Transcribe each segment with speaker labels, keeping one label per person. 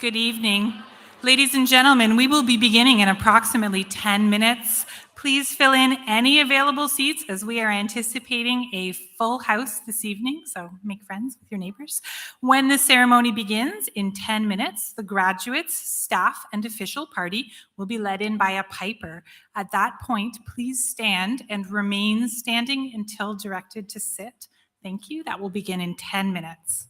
Speaker 1: Good evening. Ladies and gentlemen, we will be beginning in approximately 10 minutes. Please fill in any available seats as we are anticipating a full house this evening, so make friends with your neighbors. When the ceremony begins in 10 minutes, the graduates, staff, and official party will be led in by a piper. At that point, please stand and remain standing until directed to sit. Thank you. That will begin in 10 minutes.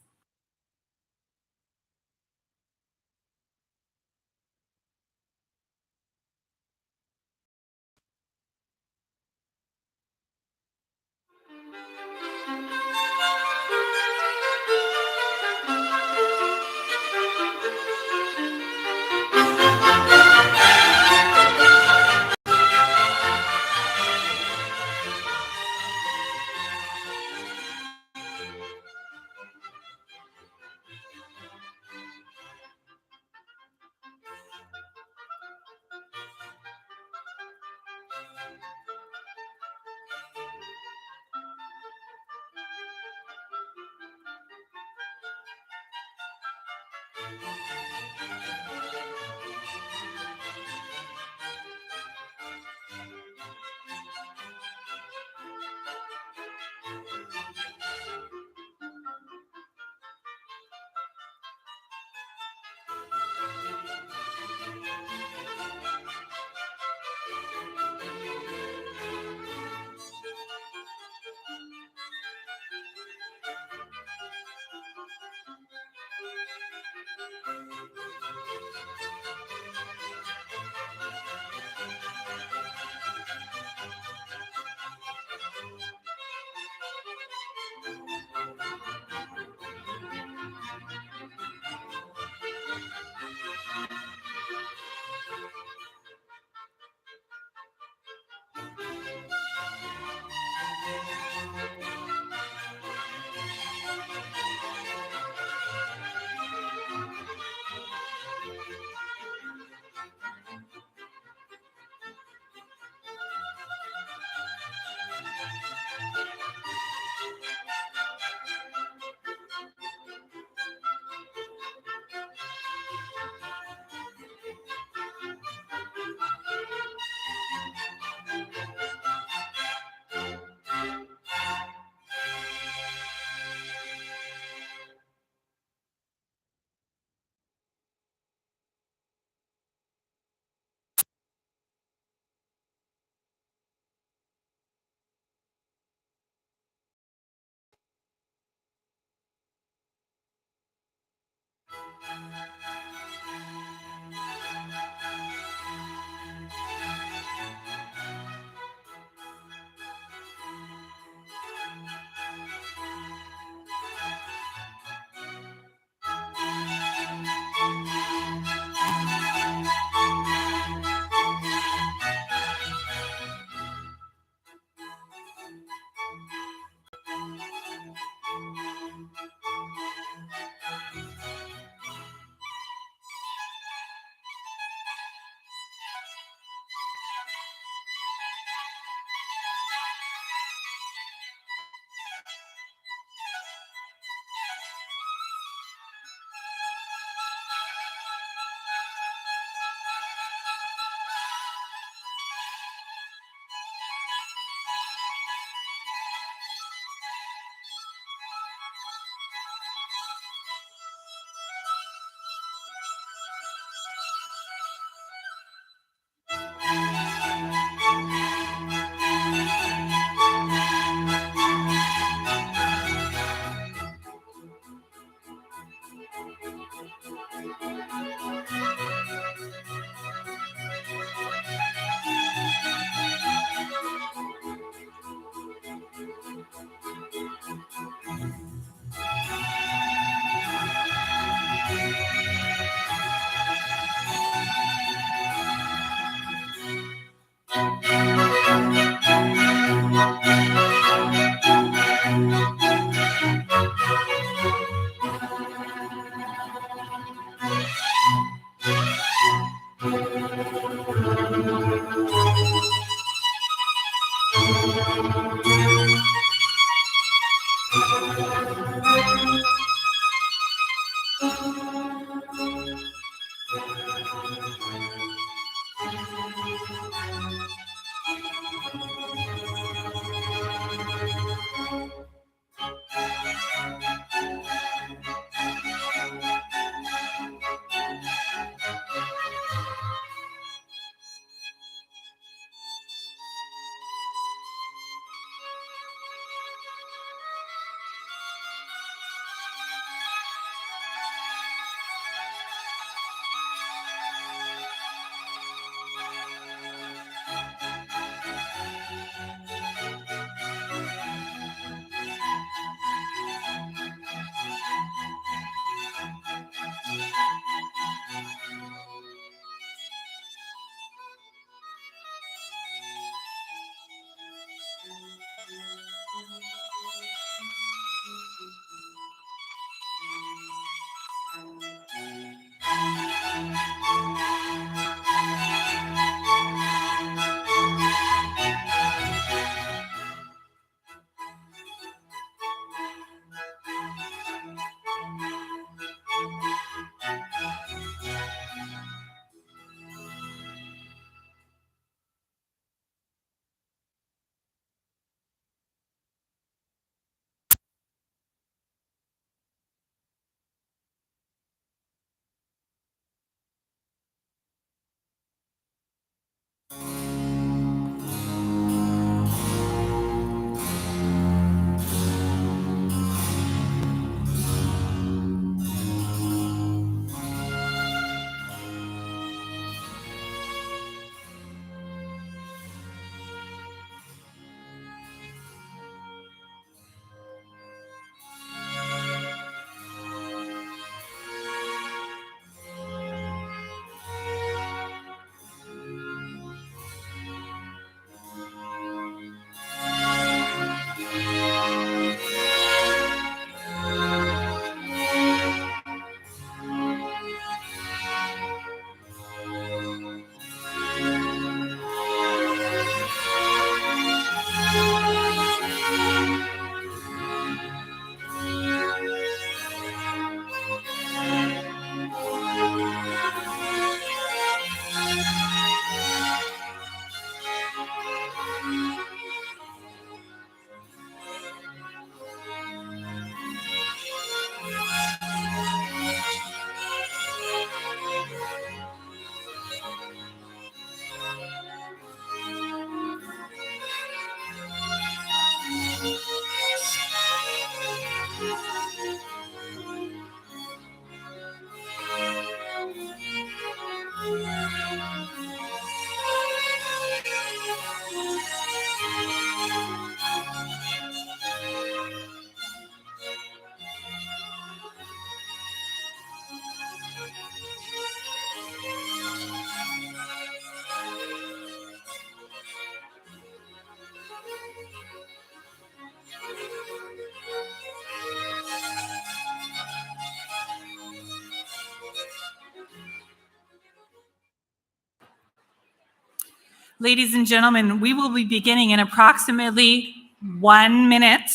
Speaker 1: Ladies and gentlemen, we will be beginning in approximately 1 minute.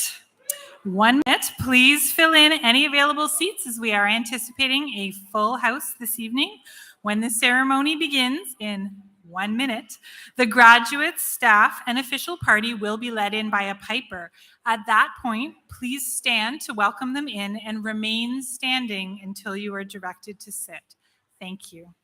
Speaker 1: 1 minute. Please fill in any available seats as we are anticipating a full house this evening. When the ceremony begins in 1 minute, the graduates, staff, and official party will be led in by a piper. At that point, please stand to welcome them in and remain standing until you are directed to sit. Thank you.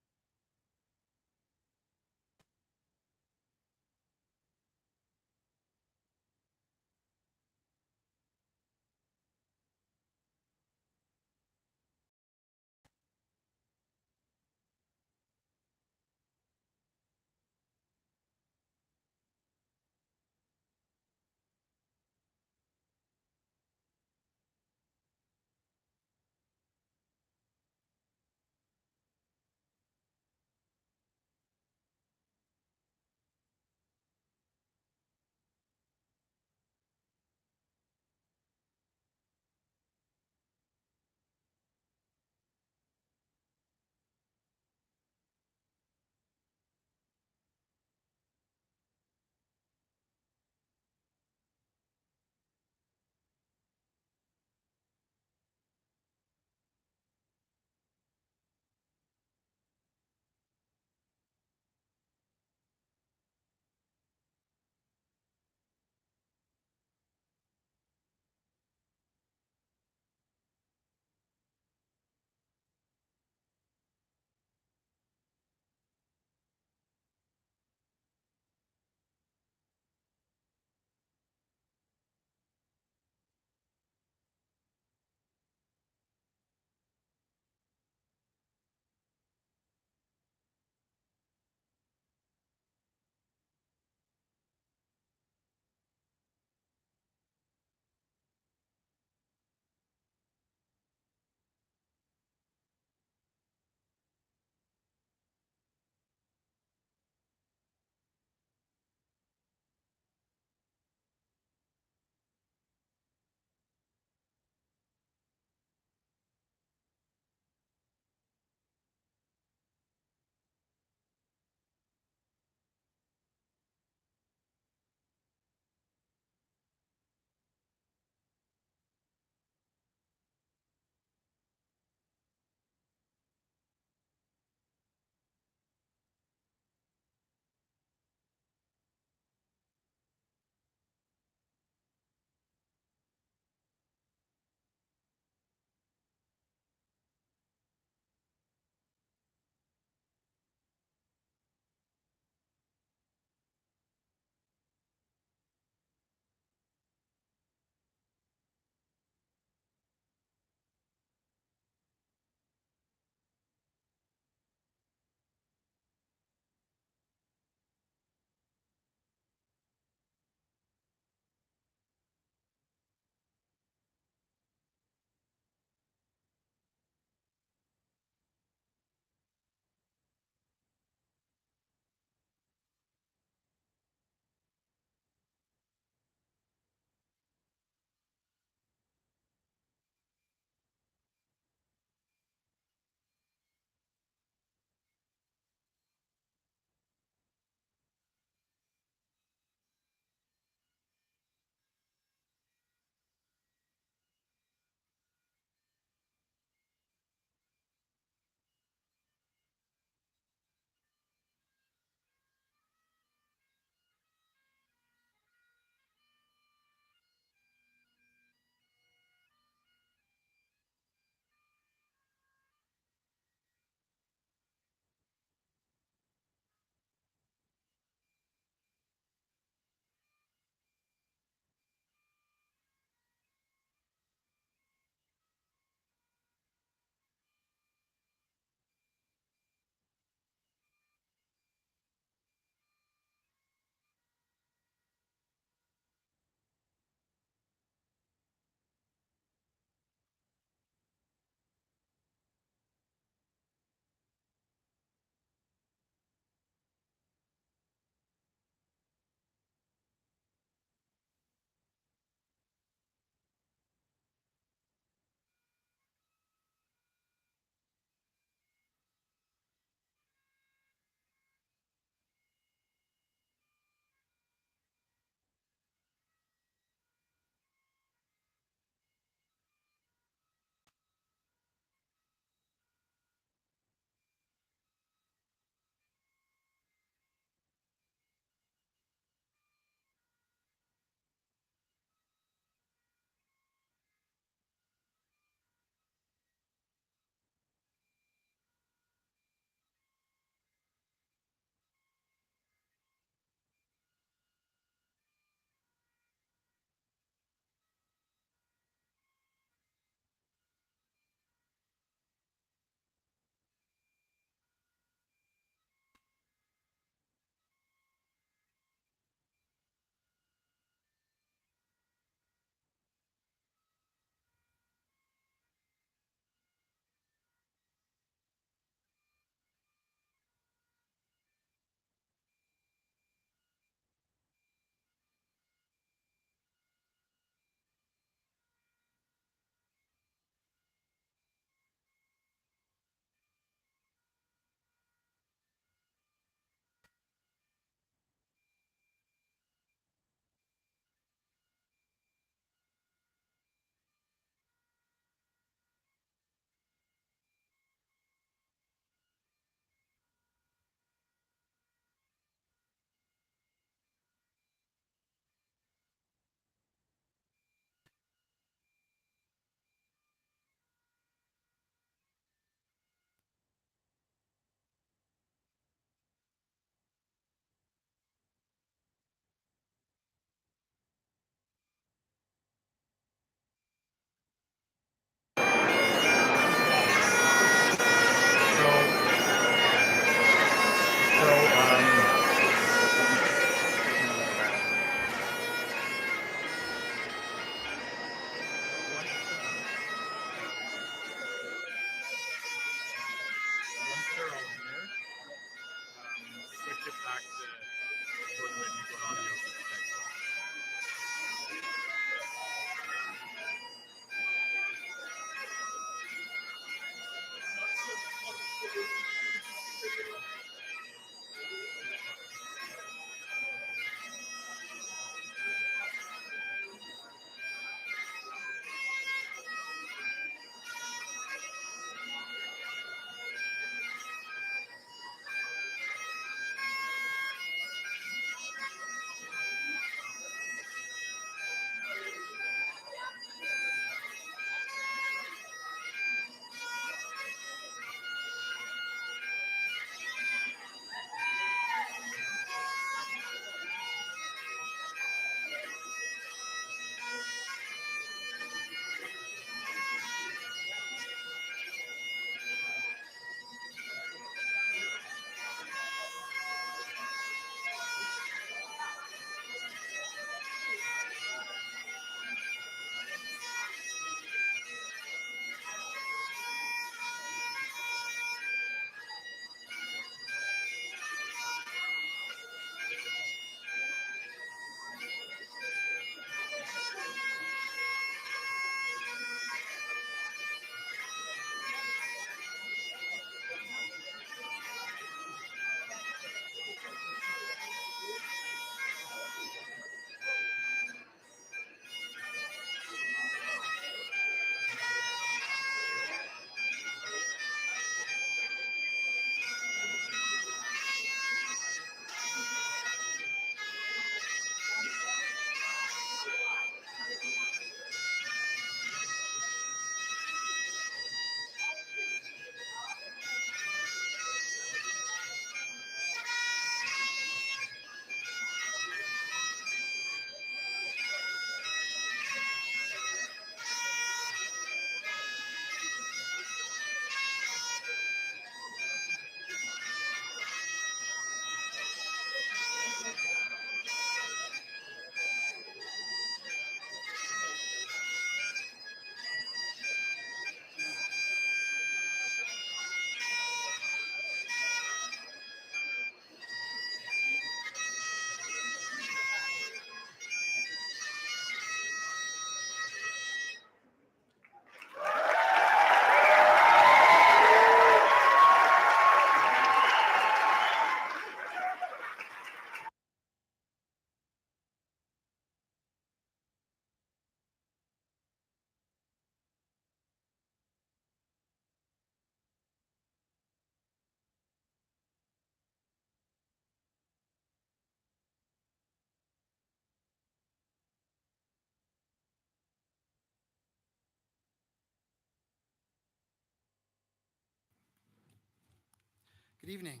Speaker 2: Good evening,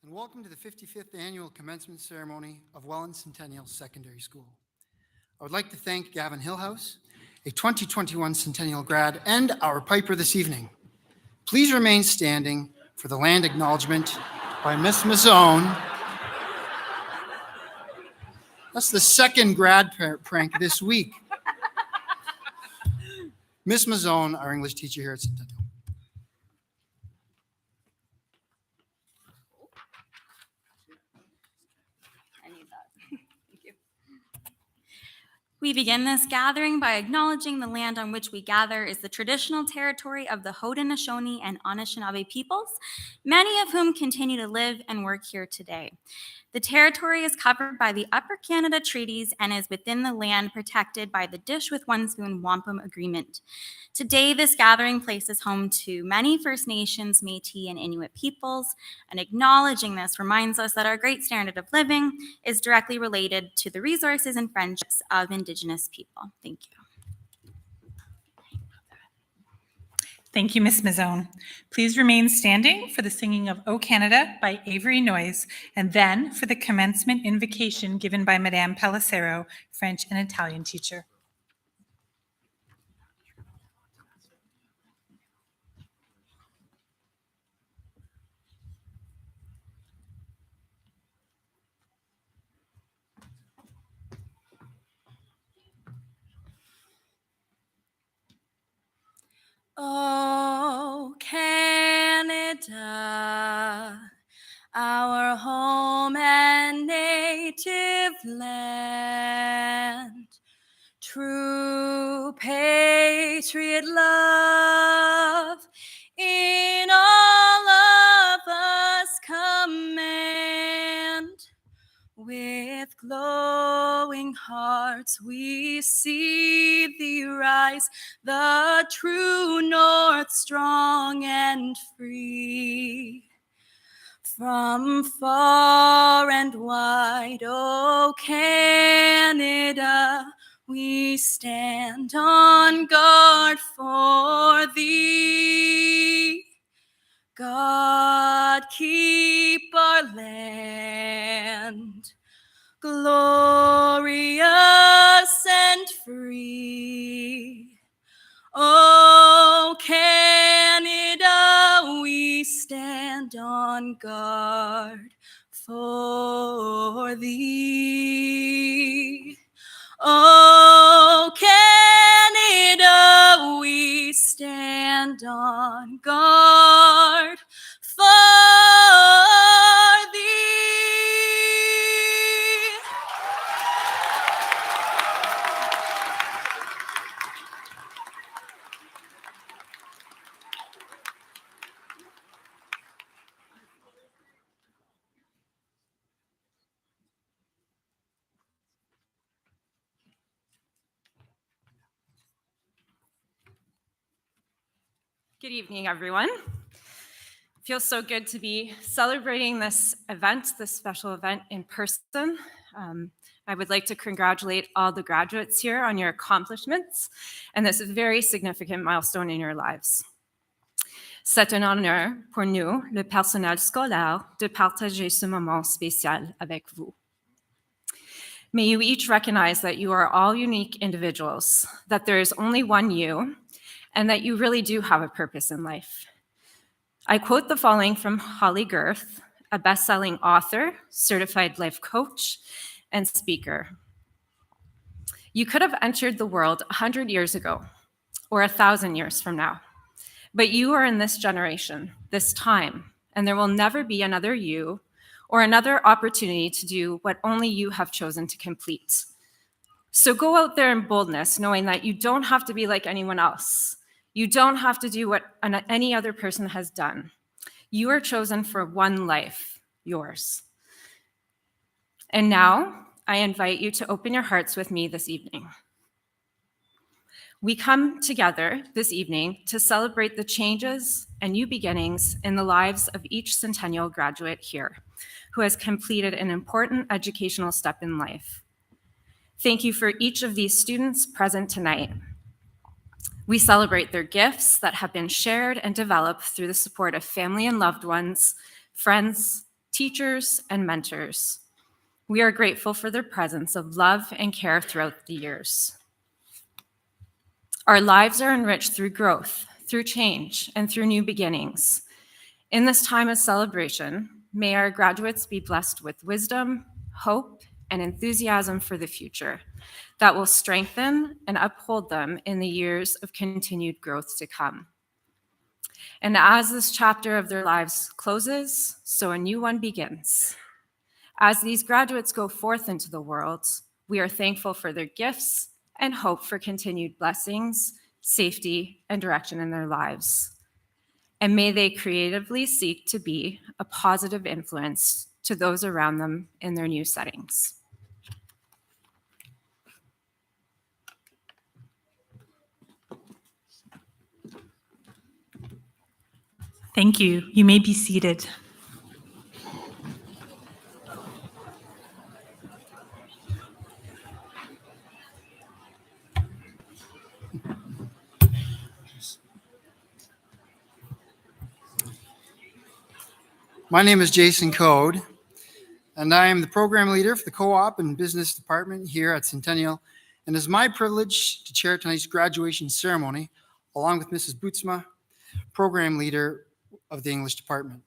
Speaker 2: and welcome to the 55th Annual Commencement Ceremony of Welland Centennial Secondary School. I would like to thank Gavin Hillhouse, a 2021 Centennial grad, and our piper this evening. Please remain standing for the land acknowledgement by Miss Mazzone. That's the second grad prank this week. Miss Mazzone, our English teacher here at Centennial.
Speaker 3: We begin this gathering by acknowledging the land on which we gather is the traditional territory of the Haudenosaunee and Anishinaabe peoples, many of whom continue to live and work here today. The territory is covered by the Upper Canada Treaties and is within the land protected by the Dish with One Spoon Wampum Agreement. Today, this gathering places home to many First Nations, Métis, and Inuit peoples, and acknowledging this reminds us that our great standard of living is directly related to the resources and friendships of Indigenous people. Thank you.
Speaker 1: Thank you, Ms. Mazzone. Please remain standing for the singing of O Canada by Avery Noyes, and then for the commencement invocation given by Madame Pellicero, French and Italian teacher.
Speaker 3: Oh, Canada, our home and native land, true patriot love in all of us command. With glowing hearts we see thee rise, the true north strong and free. From far and wide, O Canada, we stand on guard for thee. God, keep our land glorious and free. Oh, Canada, we stand on guard for thee. Oh, Canada, we stand on guard for thee.
Speaker 4: Good evening, everyone. It feels so good to be celebrating this event, this special event in person. I would like to congratulate all the graduates here on your accomplishments and this very significant milestone in your lives. C'est un honneur pour nous, le personnel scolaire, de partager ce moment spécial avec vous. May you each recognize that you are all unique individuals, that there is only one you, and that you really do have a purpose in life. I quote the following from Holly Girth, a best-selling author, certified life coach, and speaker. You could have entered the world 100 years ago, or 1,000 years from now, but you are in this generation, this time, and there will never be another you or another opportunity to do what only you have chosen to complete. So go out there in boldness, knowing that you don't have to be like anyone else. You don't have to do what any other person has done. You are chosen for one life, yours. And now, I invite you to open your hearts with me this evening. We come together this evening to celebrate the changes and new beginnings in the lives of each Centennial graduate here, who has completed an important educational step in life. Thank you for each of these students present tonight. We celebrate their gifts that have been shared and developed through the support of family and loved ones, friends, teachers, and mentors. We are grateful for their presence of love and care throughout the years. Our lives are enriched through growth, through change, and through new beginnings. In this time of celebration, may our graduates be blessed with wisdom, hope, and enthusiasm for the future that will strengthen and uphold them in the years of continued growth to come. And as this chapter of their lives closes, so a new one begins. As these graduates go forth into the world, we are thankful for their gifts and hope for continued blessings, safety, and direction in their lives. And may they creatively seek to be a positive influence to those around them in their new settings.
Speaker 1: Thank you. You may be seated.
Speaker 2: My name is Jason Code, and I am the program leader for the co-op and business department here at Centennial. And it's my privilege to chair tonight's graduation ceremony, along with Mrs. Bootsma, program leader of the English department.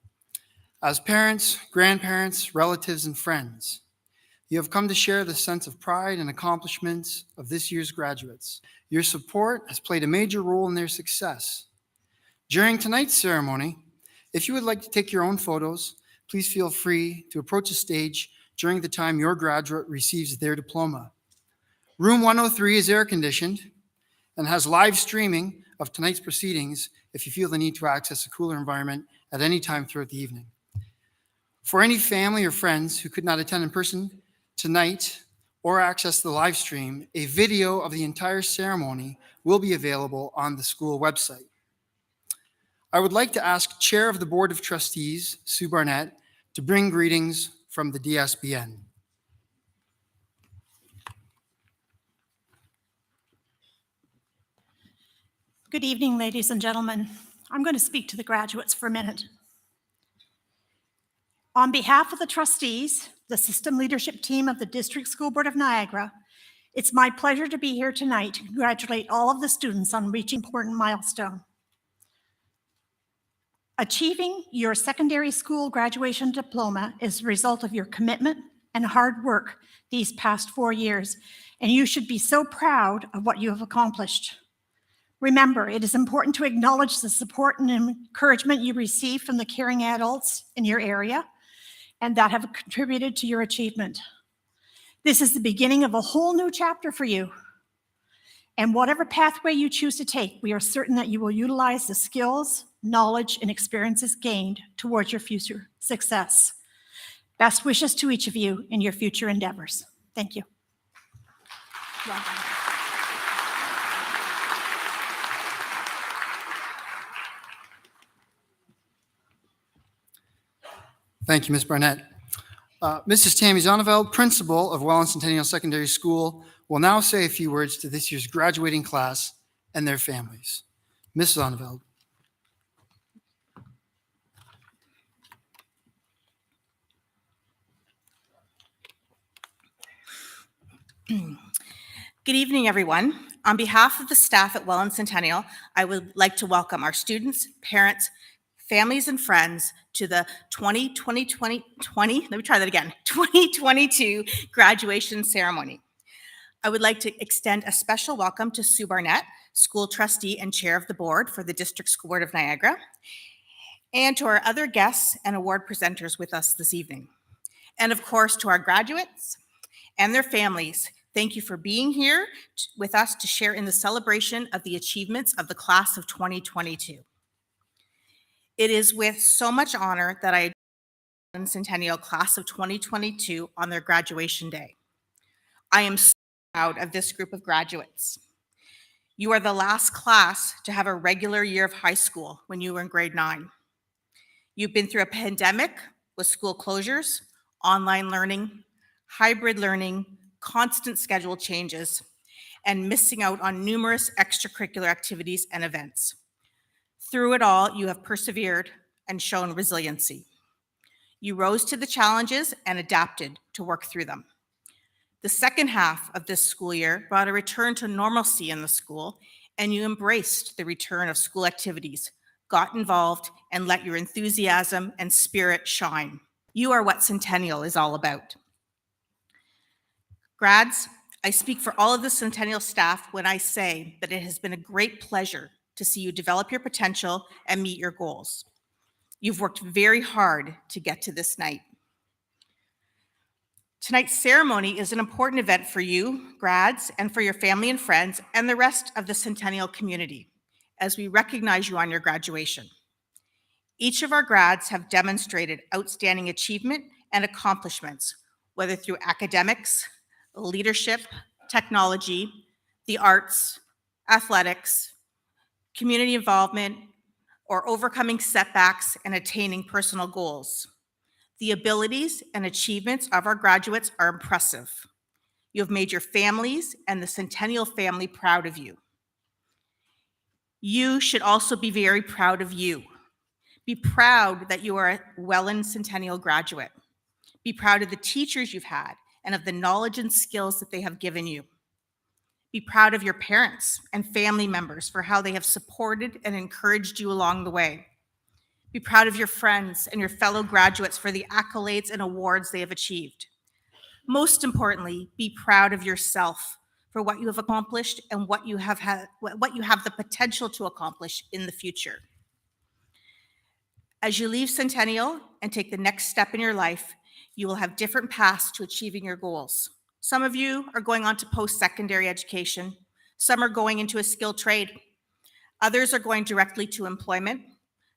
Speaker 2: As parents, grandparents, relatives, and friends, you have come to share the sense of pride and accomplishments of this year's graduates. Your support has played a major role in their success. During tonight's ceremony, if you would like to take your own photos, please feel free to approach the stage during the time your graduate receives their diploma. Room 103 is air-conditioned and has live streaming of tonight's proceedings if you feel the need to access a cooler environment at any time throughout the evening. For any family or friends who could not attend in person tonight or access the live stream, a video of the entire ceremony will be available on the school website. I would like to ask Chair of the Board of Trustees, Sue Barnett, to bring greetings from the DSBN.
Speaker 5: Good evening, ladies and gentlemen. I'm going to speak to the graduates for a minute. On behalf of the trustees, the system leadership team of the District School Board of Niagara, it's my pleasure to be here tonight to congratulate all of the students on reaching an important milestone. Achieving your secondary school graduation diploma is a result of your commitment and hard work these past 4 years, and you should be so proud of what you have accomplished. Remember, it is important to acknowledge the support and encouragement you receive from the caring adults in your area and that have contributed to your achievement. This is the beginning of a whole new chapter for you. And whatever pathway you choose to take, we are certain that you will utilize the skills, knowledge, and experiences gained towards your future success. Best wishes to each of you in your future endeavors. Thank you. Well done.
Speaker 2: Thank you, Ms. Barnett. Mrs. Tammy Zonneveld, principal of Welland Centennial Secondary School, will now say a few words to this year's graduating class and their families. Ms. Zonneveld.
Speaker 6: Good evening, everyone. On behalf of the staff at Welland Centennial, I would like to welcome our students, parents, families, and friends to the 2022 graduation ceremony. I would like to extend a special welcome to Sue Barnett, school trustee and chair of the board for the District School Board of Niagara, and to our other guests and award presenters with us this evening. And of course, to our graduates and their families, thank you for being here with us to share in the celebration of the achievements of the class of 2022. It is with so much honor that I join the Centennial class of 2022 on their graduation day. I am so proud of this group of graduates. You are the last class to have a regular year of high school when you were in grade 9. You've been through a pandemic with school closures, online learning, hybrid learning, constant schedule changes, and missing out on numerous extracurricular activities and events. Through it all, you have persevered and shown resiliency. You rose to the challenges and adapted to work through them. The second half of this school year brought a return to normalcy in the school, and you embraced the return of school activities, got involved, and let your enthusiasm and spirit shine. You are what Centennial is all about. Grads, I speak for all of the Centennial staff when I say that it has been a great pleasure to see you develop your potential and meet your goals. You've worked very hard to get to this night. Tonight's ceremony is an important event for you, grads, and for your family and friends, and the rest of the Centennial community, as we recognize you on your graduation. Each of our grads have demonstrated outstanding achievement and accomplishments, whether through academics, leadership, technology, the arts, athletics, community involvement, or overcoming setbacks and attaining personal goals. The abilities and achievements of our graduates are impressive. You have made your families and the Centennial family proud of you. You should also be very proud of you. Be proud that you are a Welland Centennial graduate. Be proud of the teachers you've had and of the knowledge and skills that they have given you. Be proud of your parents and family members for how they have supported and encouraged you along the way. Be proud of your friends and your fellow graduates for the accolades and awards they have achieved. Most importantly, be proud of yourself for what you have accomplished and what you have the potential to accomplish in the future. As you leave Centennial and take the next step in your life, you will have different paths to achieving your goals. Some of you are going on to post-secondary education. Some are going into a skilled trade. Others are going directly to employment.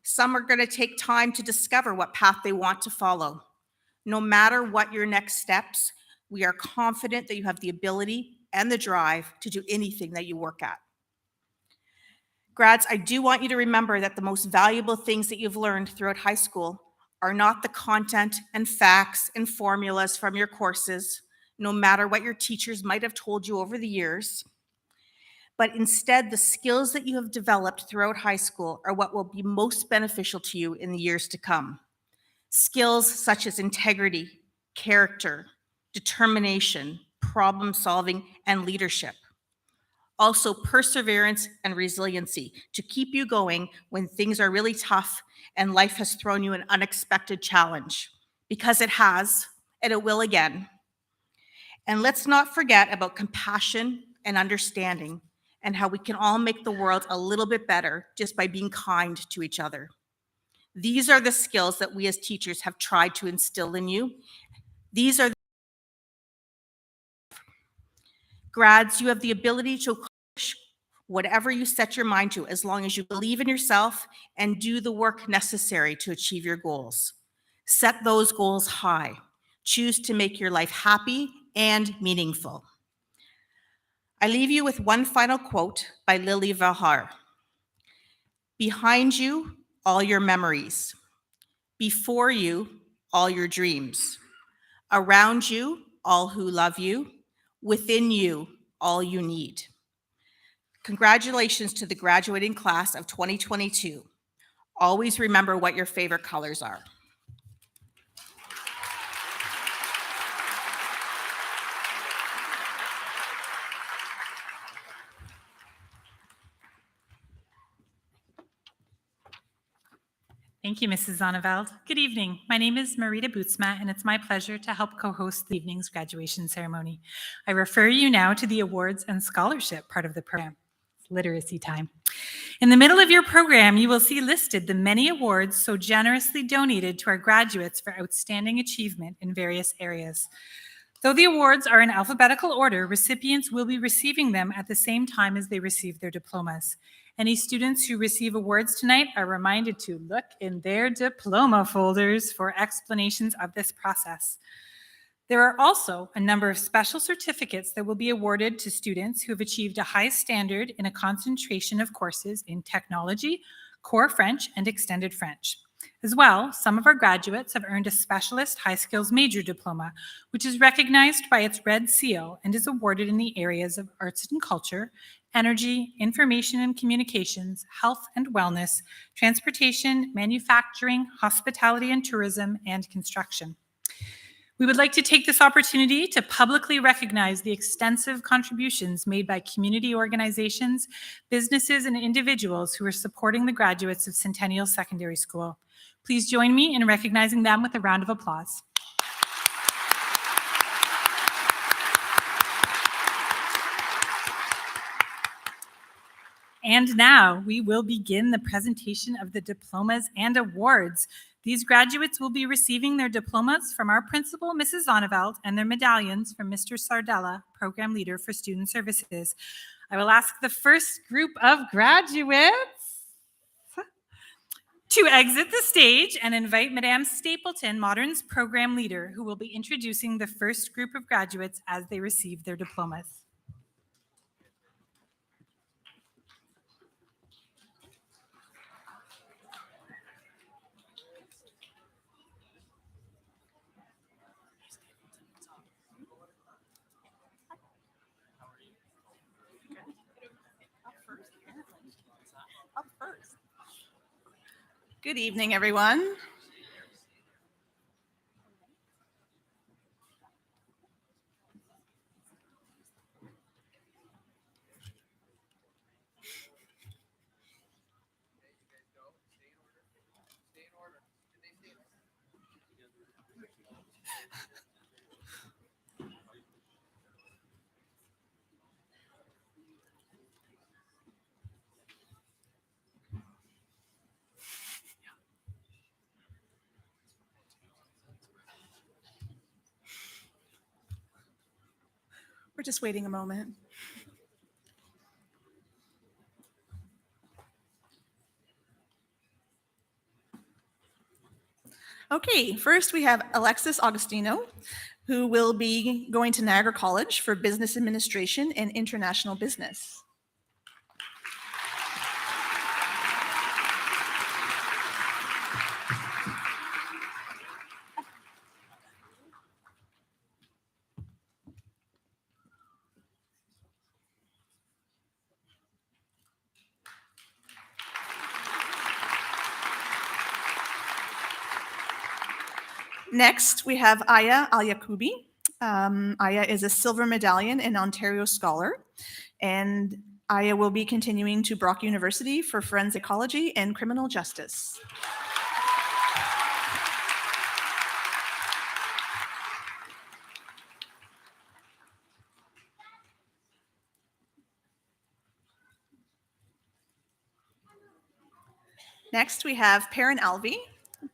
Speaker 6: Some are going to take time to discover what path they want to follow. No matter what your next steps, we are confident that you have the ability and the drive to do anything that you work at. Grads, I do want you to remember that the most valuable things that you've learned throughout high school are not the content and facts and formulas from your courses, no matter what your teachers might have told you over the years, but instead the skills that you have developed throughout high school are what will be most beneficial to you in the years to come. Skills such as integrity, character, determination, problem solving, and leadership. Also perseverance and resiliency to keep you going when things are really tough and life has thrown you an unexpected challenge, because it has, and it will again. And let's not forget about compassion and understanding and how we can all make the world a little bit better just by being kind to each other. These are the skills that we as teachers have tried to instill in you. These are grads, you have the ability to accomplish whatever you set your mind to, as long as you believe in yourself and do the work necessary to achieve your goals. Set those goals high. Choose to make your life happy and meaningful. I leave you with one final quote by Lily Valhar. Behind you, all your memories. Before you, all your dreams. Around you, all who love you. Within you, all you need. Congratulations to the graduating class of 2022. Always remember what your favorite colors are.
Speaker 1: Thank you, Mrs. Zonneveld. Good evening. My name is Marita Bootsma, and it's my pleasure to help co-host the evening's graduation ceremony. I refer you now to the awards and scholarship part of the program. It's literacy time. In the middle of your program, you will see listed the many awards so generously donated to our graduates for outstanding achievement in various areas. Though the awards are in alphabetical order, recipients will be receiving them at the same time as they receive their diplomas. Any students who receive awards tonight are reminded to look in their diploma folders for explanations of this process. There are also a number of special certificates that will be awarded to students who have achieved a high standard in a concentration of courses in technology, core French, and extended French. As well, some of our graduates have earned a Specialist High Skills Major Diploma, which is recognized by its red seal and is awarded in the areas of arts and culture, energy, information and communications, health and wellness, transportation, manufacturing, hospitality and tourism, and construction. We would like to take this opportunity to publicly recognize the extensive contributions made by community organizations, businesses, and individuals who are supporting the graduates of Centennial Secondary School. Please join me in recognizing them with a round of applause. And now we will begin the presentation of the diplomas and awards. These graduates will be receiving their diplomas from our principal, Mrs. Zonneveld, and their medallions from Mr. Sardella, Program Leader for Student Services. I will ask the first group of graduates to exit the stage and invite Madame Stapleton, Modern's Program Leader, who will be introducing the first group of graduates as they receive their diplomas.
Speaker 6: Good evening, everyone. We're just waiting a moment. Okay, first we have Alexis Augustino, who will be going to Niagara College for Business Administration and International Business. Next, we have Aya Al-Yakubi. Aya is a silver medallion and Ontario Scholar, and Aya will be continuing to Brock University for Forensic Ecology and Criminal Justice. Next, we have Perrin Alvey.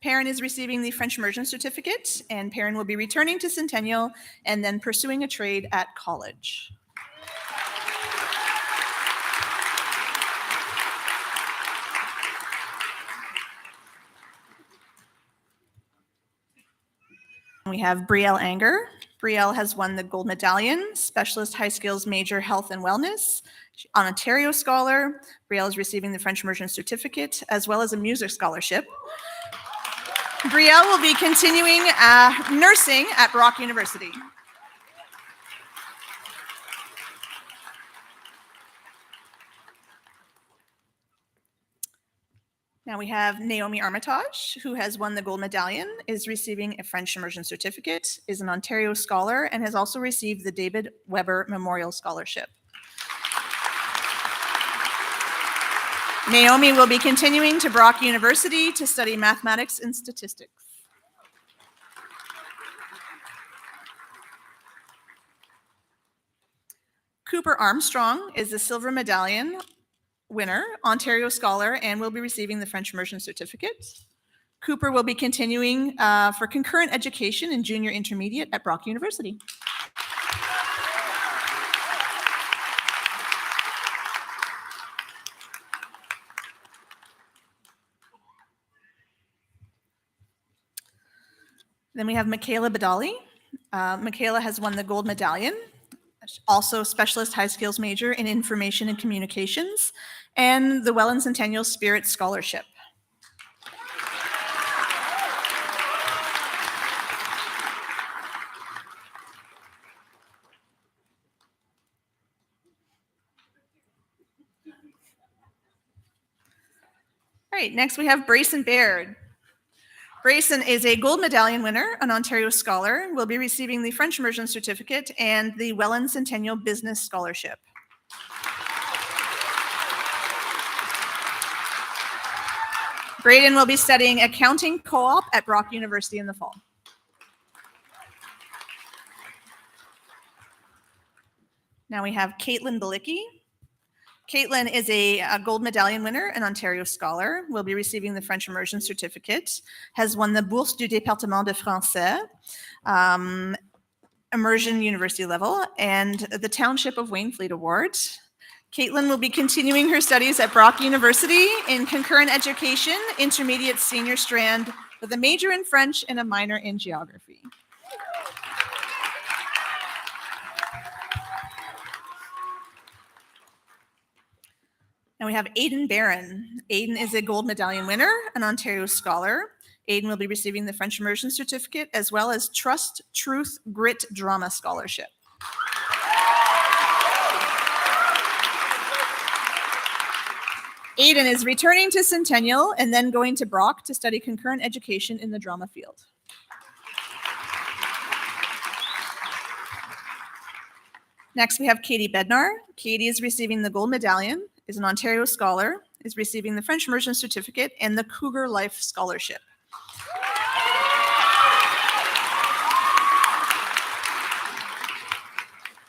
Speaker 6: Perrin is receiving the French immersion certificate, and Perrin will be returning to Centennial and then pursuing a trade at college. We have Brielle Anger. Brielle has won the Gold Medallion, Specialist High Skills Major Health and Wellness, an Ontario Scholar. Brielle is receiving the French immersion certificate as well as a music scholarship. Brielle will be continuing nursing at Brock University. Now we have Naomi Armitage, who has won the Gold Medallion, is receiving a French immersion certificate, is an Ontario Scholar, and has also received the David Weber Memorial Scholarship. Naomi will be continuing to Brock University to study mathematics and statistics. Cooper Armstrong is a silver medallion winner, Ontario Scholar, and will be receiving the French immersion certificate. Cooper will be continuing for concurrent education in junior intermediate at Brock University. Then we have Michaela Badali. Michaela has won the Gold Medallion, also Specialist High Skills Major in Information and Communications, and the Welland Centennial Spirit Scholarship. All right, next we have Brayson Baird. Brayson is a gold medallion winner, an Ontario scholar, will be receiving the French immersion certificate and the Welland Centennial Business Scholarship. Braden will be studying accounting co-op at Brock University in the fall. Now we have Caitlin Balicki. Caitlin is a gold medallion winner, an Ontario scholar, will be receiving the French immersion certificate, has won the Bourse du Département de Français, immersion university level, and the Township of Wainfleet Award. Caitlin will be continuing her studies at Brock University in concurrent education, intermediate senior strand, with a major in French and a minor in geography. Now we have Aidan Barron. Aidan is a gold medallion winner, an Ontario scholar. Aidan will be receiving the French immersion certificate as well as Trust, Truth, Grit Drama Scholarship. Aidan is returning to Centennial and then going to Brock to study concurrent education in the drama field. Next, we have Katie Bednar. Katie is receiving the gold medallion, is an Ontario scholar, is receiving the French immersion certificate and the Cougar Life Scholarship.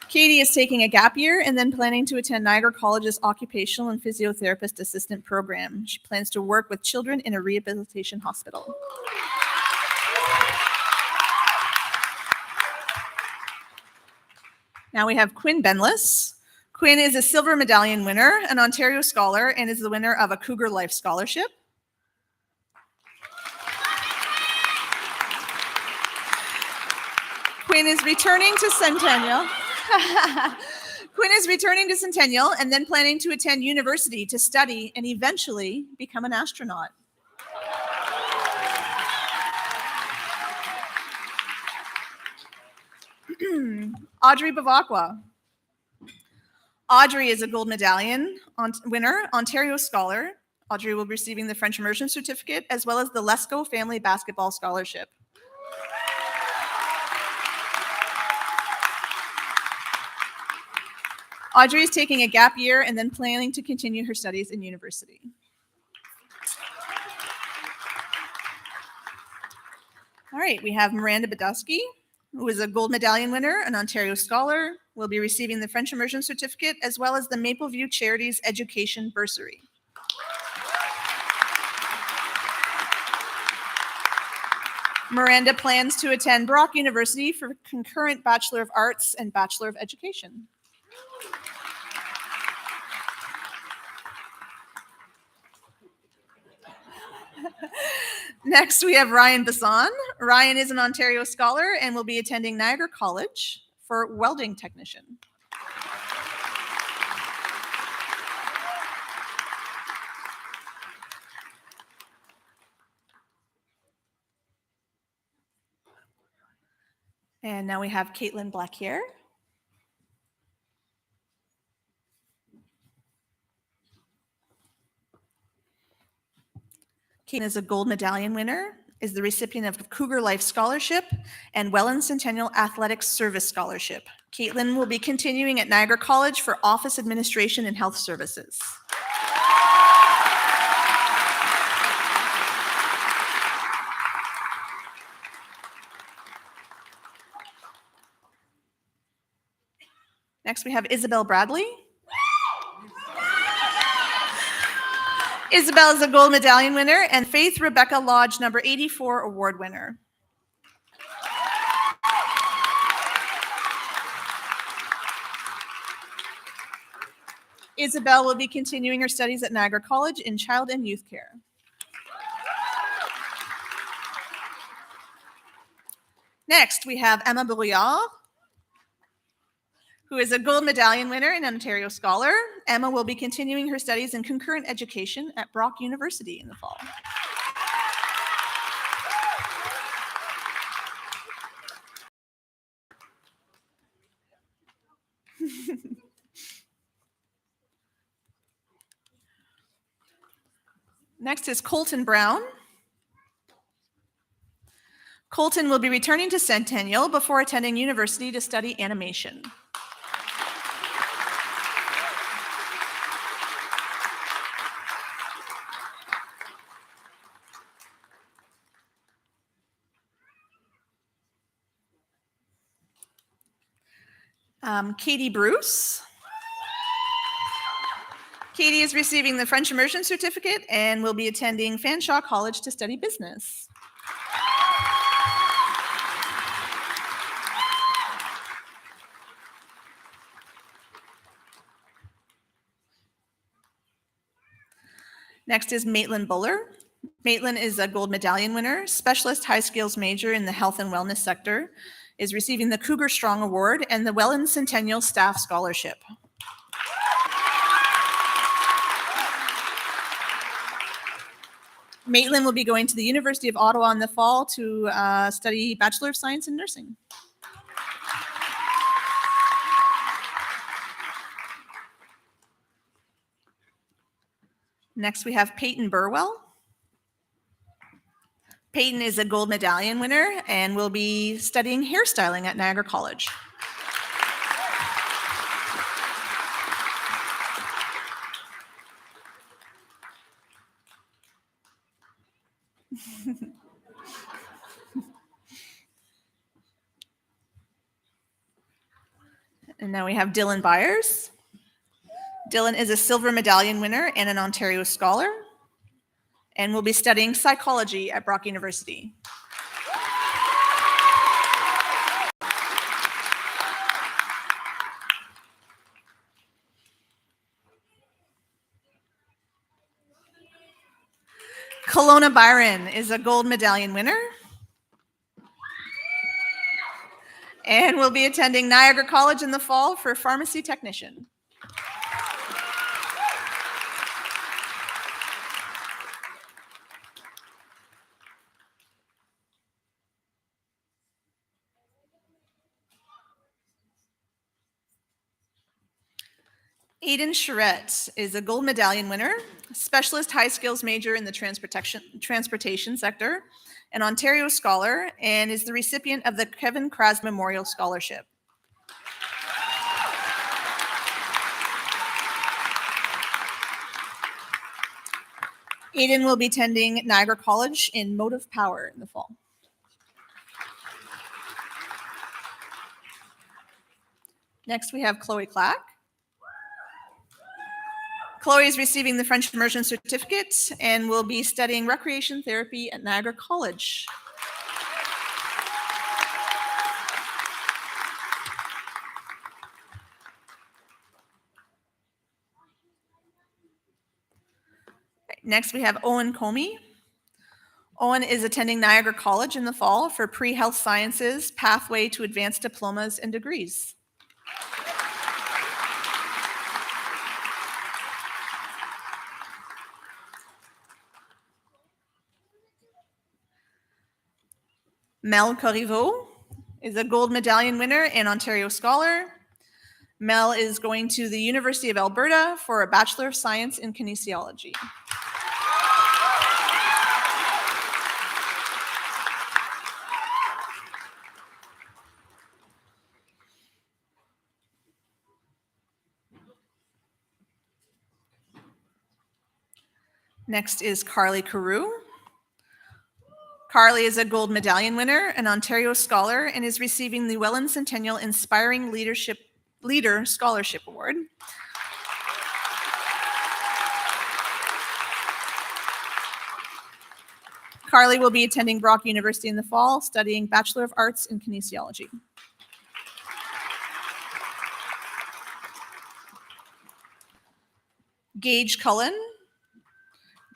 Speaker 6: Katie is taking a gap year and then planning to attend Niagara College's Occupational and Physiotherapist Assistant Program. She plans to work with children in a rehabilitation hospital. Now we have Quinn Benless. Quinn is a silver medallion winner, an Ontario scholar, and is the winner of a Cougar Life Scholarship. Quinn is returning to Centennial. Quinn is returning to Centennial and then planning to attend university to study and eventually become an astronaut. Audrey Bavacqua. Audrey is a gold medallion winner, Ontario scholar. Audrey will be receiving the French immersion certificate as well as the Lesko Family Basketball Scholarship. Audrey is taking a gap year and then planning to continue her studies in university. All right, we have Miranda Badowski, who is a gold medallion winner, an Ontario scholar, will be receiving the French immersion certificate as well as the Mapleview Charities Education Bursary. Miranda plans to attend Brock University for concurrent Bachelor of Arts and Bachelor of Education. Next, we have Ryan Basson. Ryan is an Ontario scholar and will be attending Niagara College for welding technician. And now we have Caitlin Blackhair. Caitlin is a gold medallion winner, is the recipient of Cougar Life Scholarship and Welland Centennial Athletics Service Scholarship. Caitlin will be continuing at Niagara College for Office Administration and Health Services. Next, we have Isabel Bradley. Isabel is a gold medallion winner and Faith Rebecca Lodge number 84 award winner. Isabel will be continuing her studies at Niagara College in child and youth care. Next, we have Emma Brouillard, who is a gold medallion winner and Ontario scholar. Emma will be continuing her studies in concurrent education at Brock University in the fall.
Speaker 7: Next is Colton Brown. Colton will be returning to Centennial before attending university to study animation. Katie Bruce. Katie is receiving the French Immersion Certificate and will be attending Fanshawe College to study business. Next is Maitland Buller. Maitland is a gold medallion winner, specialist high skills major in the health and wellness sector, is receiving the Cougar Strong Award and the Welland Centennial Staff Scholarship. Maitland will be going to the University of Ottawa in the fall to study Bachelor of Science in Nursing. Next, we have Peyton Burwell. Peyton is a gold medallion winner and will be studying hairstyling at Niagara College. And now we have Dylan Byers. Dylan is a silver medallion winner and an Ontario Scholar and will be studying psychology at Brock University. Kelowna Byron is a gold medallion winner and will be attending Niagara College in the fall for pharmacy technician. Aiden Charette is a gold medallion winner, specialist high skills major in the transportation sector, an Ontario Scholar, and is the recipient of the Kevin Kras Memorial Scholarship. Aiden will be attending Niagara College in Motive Power in the fall. Next, we have Chloe Clack. Chloe is receiving the French Immersion Certificate and will be studying recreation therapy at Niagara College. Next, we have Owen Comey. Owen is attending Niagara College in the fall for pre-health sciences, pathway to advanced diplomas and degrees. Mel Corriveau is a gold medallion winner and Ontario Scholar. Mel is going to the University of Alberta for a Bachelor of Science in Kinesiology. Next is Carly Carew. Carly is a gold medallion winner, an Ontario Scholar, and is receiving the Welland Centennial Inspiring Leader Scholarship Award. Carly will be attending Brock University in the fall, studying Bachelor of Arts in Kinesiology. Gage Cullen.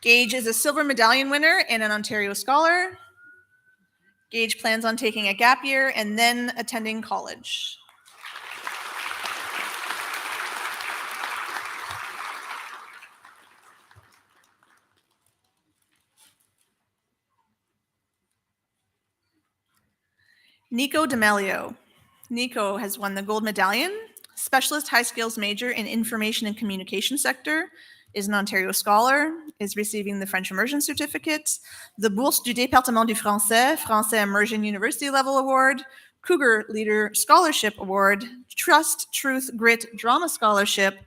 Speaker 7: Gage is a silver medallion winner and an Ontario Scholar. Gage plans on taking a gap year and then attending college. Nico D'Amelio. Nico has won the gold medallion, specialist high skills major in information and communication sector, is an Ontario Scholar, is receiving the French Immersion Certificate, the Bourse du Département du Français, Français Immersion University Level Award, Cougar Leader Scholarship Award, Trust, Truth, Grit Drama Scholarship,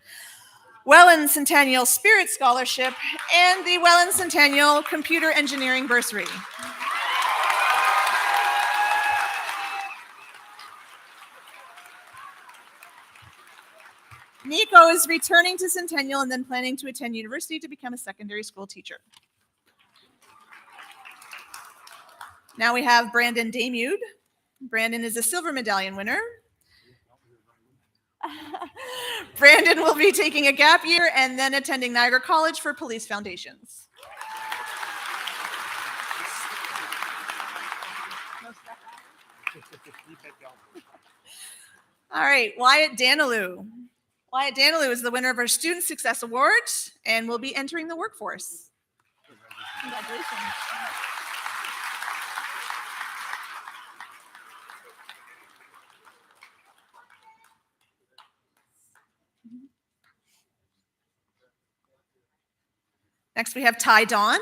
Speaker 7: Welland Centennial Spirit Scholarship, and the Welland Centennial Computer Engineering Bursary. Nico is returning to Centennial and then planning to attend university to become a secondary school teacher. Now we have Brandon Damude. Brandon is a silver medallion winner. Brandon will be taking a gap year and then attending Niagara College for Police Foundations. All right, Wyatt Danilou. Wyatt Danilou is the winner of our Student Success Award and will be entering the workforce. Congratulations. Next, we have Ty Dawn.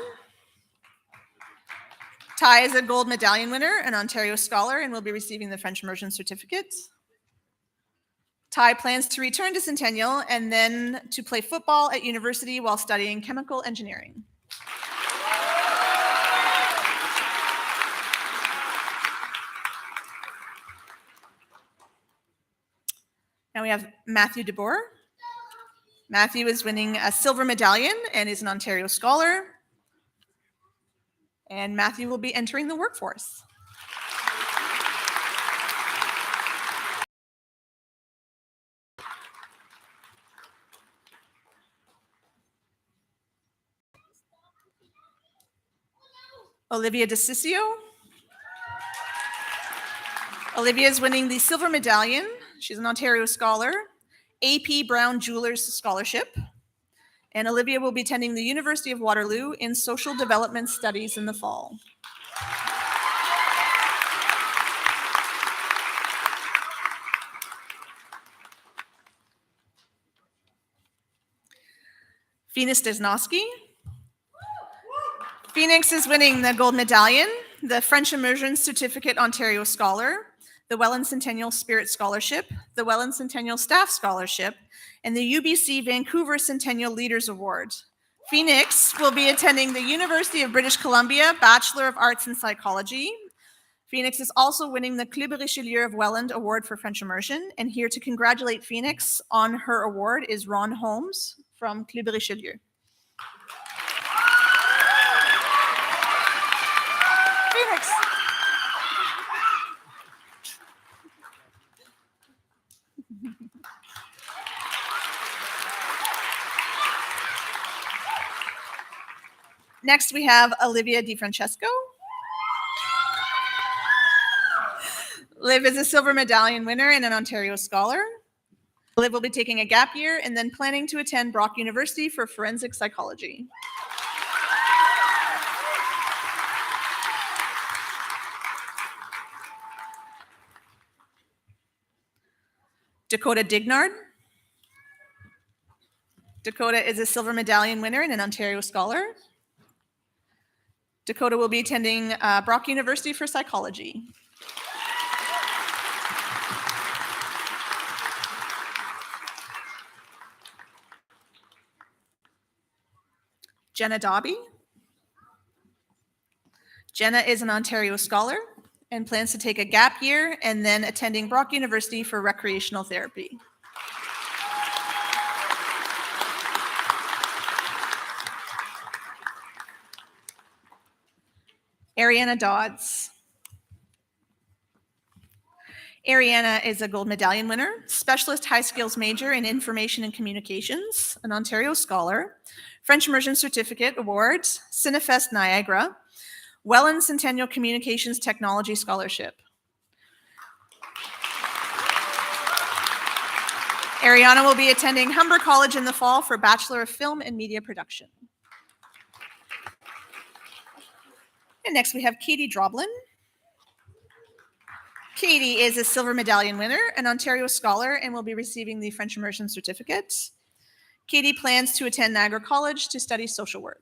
Speaker 7: Ty is a gold medallion winner, an Ontario Scholar, and will be receiving the French Immersion Certificate. Ty plans to return to Centennial and then to play football at university while studying chemical engineering. Now we have Matthew DeBoer. Matthew is winning a silver medallion and is an Ontario Scholar. And Matthew will be entering the workforce. Olivia DeCiccio. Olivia is winning the silver medallion. She's an Ontario Scholar, AP Brown Jewelers Scholarship. And Olivia will be attending the University of Waterloo in Social Development Studies in the fall. Phoenix Desnosky. Phoenix is winning the gold medallion, the French Immersion Certificate Ontario Scholar, the Welland Centennial Spirit Scholarship, the Welland Centennial Staff Scholarship, and the UBC Vancouver Centennial Leaders Award. Phoenix will be attending the University of British Columbia Bachelor of Arts in Psychology. Phoenix is also winning the Club Richelieu of Welland Award for French Immersion, and here to congratulate Phoenix on her award is Ron Holmes from Club Richelieu. Phoenix. Next, we have Olivia DiFrancesco. Liv is a silver medallion winner and an Ontario Scholar. Liv will be taking a gap year and then planning to attend Brock University for forensic psychology. Dakota Dignard. Dakota is a silver medallion winner and an Ontario Scholar. Dakota will be attending Brock University for psychology. Jenna Dobby. Jenna is an Ontario Scholar and plans to take a gap year and then attending Brock University for recreational therapy. Ariana Dodds. Ariana is a gold medallion winner, specialist high skills major in information and communications, an Ontario Scholar, French Immersion Certificate Award, Cinefest Niagara, Welland Centennial Communications Technology Scholarship. Ariana will be attending Humber College in the fall for Bachelor of Film and Media Production. And next we have Katie Droblin. Katie is a silver medallion winner, an Ontario Scholar, and will be receiving the French Immersion Certificate. Katie plans to attend Niagara College to study social work.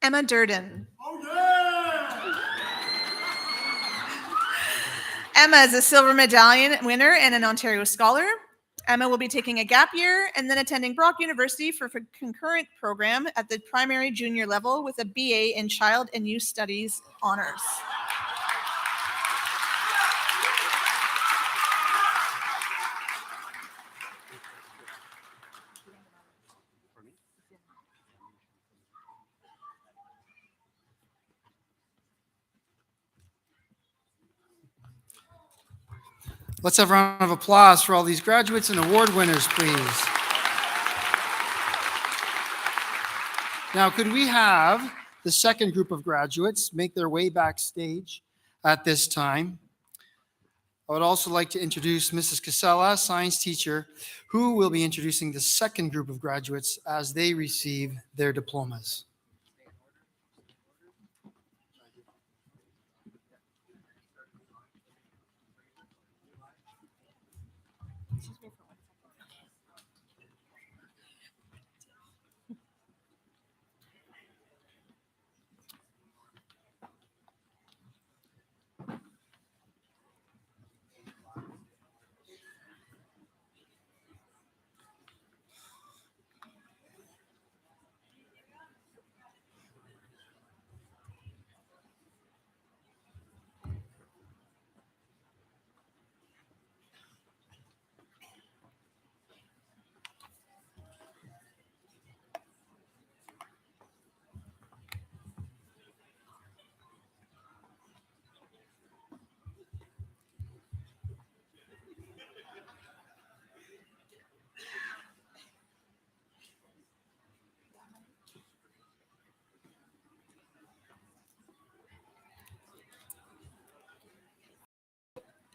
Speaker 7: Emma Durden. Emma is a silver medallion winner and an Ontario Scholar. Emma will be taking a gap year and then attending Brock University for a concurrent program at the primary junior level with a BA in Child and Youth Studies honors.
Speaker 2: Let's have a round of applause for all these graduates and award winners, please. Now, could we have the second group of graduates make their way backstage at this time? I would also like to introduce Mrs. Casella, science teacher, who will be introducing the second group of graduates as they receive their diplomas.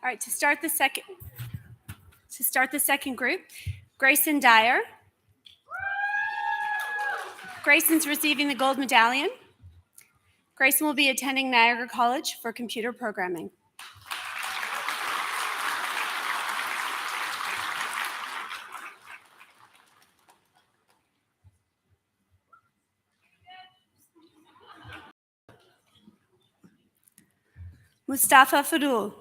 Speaker 8: All right, to start the second group, Grayson Dyer. Grayson's receiving the gold medallion. Grayson will be attending Niagara College for computer programming. Mustafa Fadul.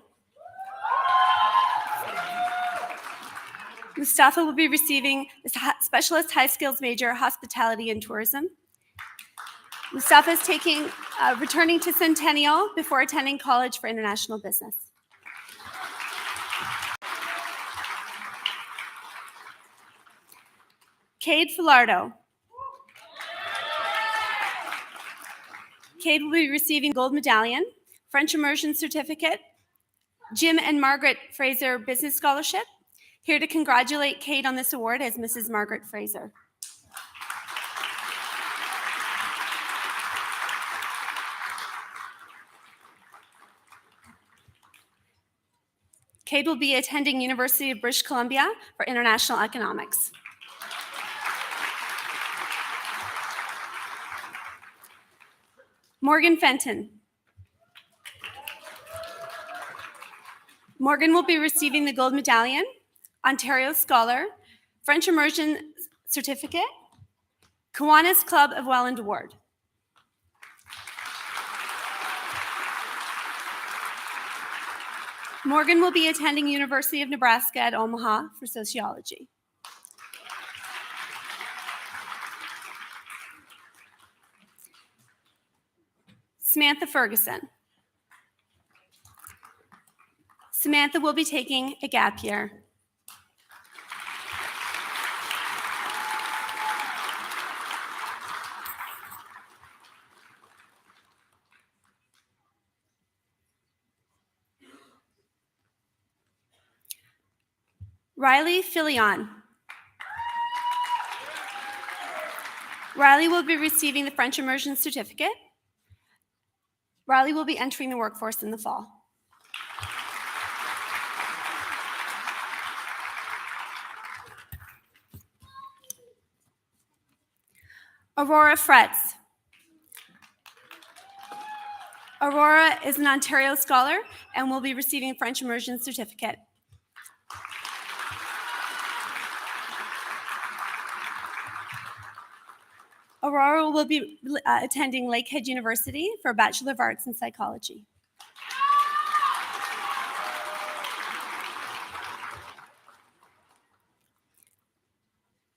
Speaker 8: Mustafa will be receiving the Specialist High Skills Major, Hospitality and Tourism. Mustafa is returning to Centennial before attending College for International Business. Cade Filardo. Cade will be receiving gold medallion, French Immersion Certificate, Jim and Margaret Fraser Business Scholarship. Here to congratulate Cade on this award is Mrs. Margaret Fraser. Cade will be attending University of British Columbia for International Economics. Morgan Fenton. Morgan will be receiving the gold medallion, Ontario Scholar, French Immersion Certificate, Kiwanis Club of Welland Award. Morgan will be attending University of Nebraska at Omaha for sociology. Samantha Ferguson. Samantha will be taking a gap year. Riley Filion. Riley will be receiving the French Immersion Certificate. Riley will be entering the workforce in the fall. Aurora Fretz. Aurora is an Ontario Scholar and will be receiving French Immersion Certificate. Aurora will be attending Lakehead University for a Bachelor of Arts in Psychology.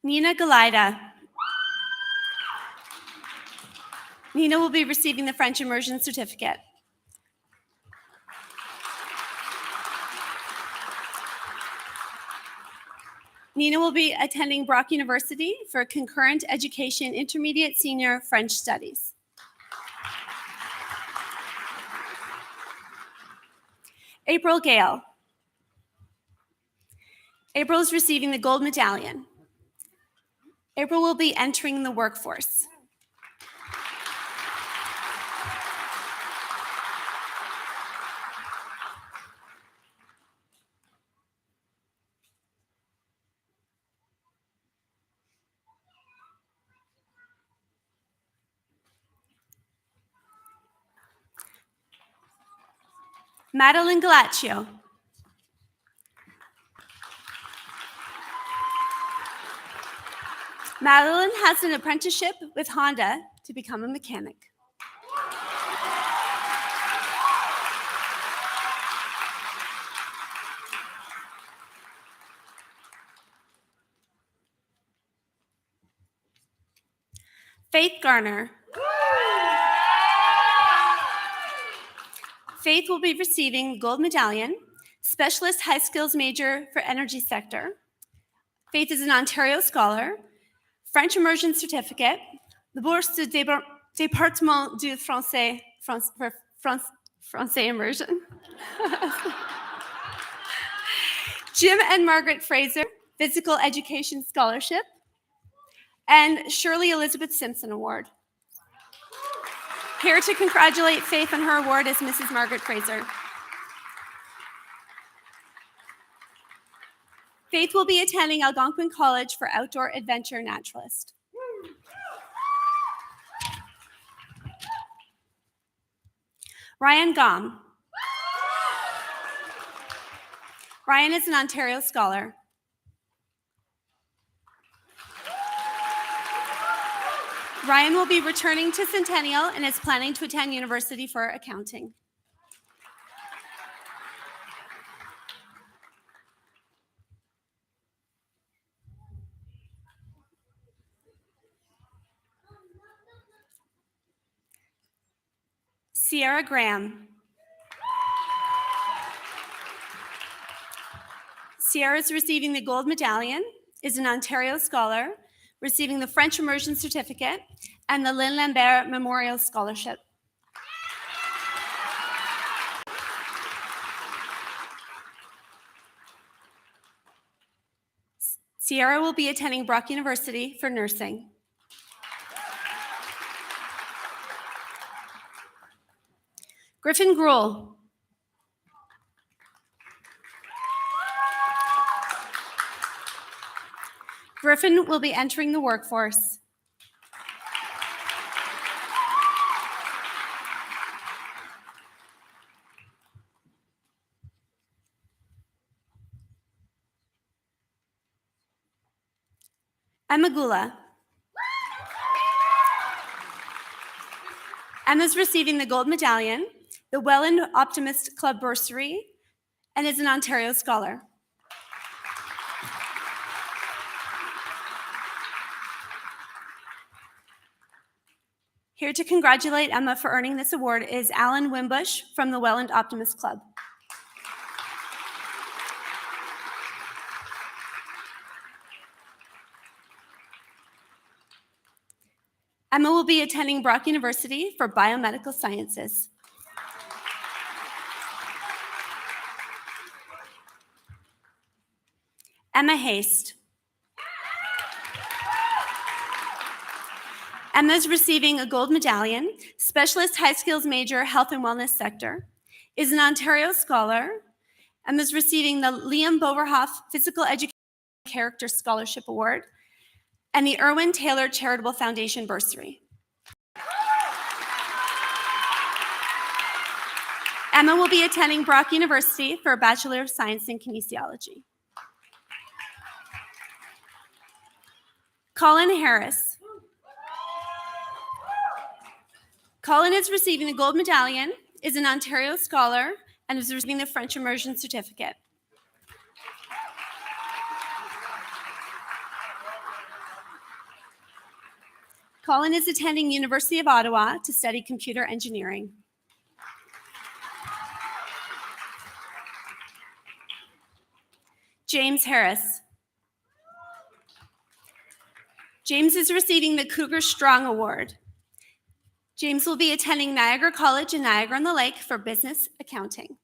Speaker 8: Nina Galida. Nina will be receiving the French Immersion Certificate. Nina will be attending Brock University for Concurrent Education Intermediate Senior French Studies. April Gale. April is receiving the Gold Medallion. April will be entering the workforce. Madeline Galaccio. Madeline has an apprenticeship with Honda to become a mechanic. Faith Garner. Faith will be receiving Gold Medallion, Specialist High Skills Major for Energy Sector. Faith is an Ontario Scholar, French Immersion Certificate, the Bourse du Département du Français, Français Immersion. Jim and Margaret Fraser, Physical Education Scholarship, and Shirley Elizabeth Simpson Award. Here to congratulate Faith on her award is Mrs. Margaret Fraser. Faith will be attending Algonquin College for Outdoor Adventure Naturalist. Ryan Gom. Ryan is an Ontario Scholar. Ryan will be returning to Centennial and is planning to attend university for accounting. Sierra Graham. Sierra is receiving the Gold Medallion, is an Ontario Scholar, receiving the French Immersion Certificate and the Lynn Lambert Memorial Scholarship. Sierra will be attending Brock University for nursing. Griffin Gruhl. Griffin will be entering the workforce. Emma Gula. Emma's receiving the Gold Medallion, the Welland Optimist Club Bursary, and is an Ontario Scholar. Here to congratulate Emma for earning this award is Alan Wimbush from the Welland Optimist Club. Emma will be attending Brock University for Biomedical Sciences. Emma Haste. Emma is receiving a Gold Medallion, Specialist High Skills Major, Health and Wellness Sector, is an Ontario Scholar, Emma is receiving the Liam Boverhoff Physical Education Character Scholarship Award, and the Irwin Taylor Charitable Foundation Bursary. Emma will be attending Brock University for a Bachelor of Science in Kinesiology. Colin Harris. Colin is receiving the gold medallion, is an Ontario scholar, and is receiving the French immersion certificate. Colin is attending University of Ottawa to study computer engineering. James Harris. James is receiving the Cougar Strong Award. James will be attending Niagara College in Niagara-on-the-Lake for business accounting.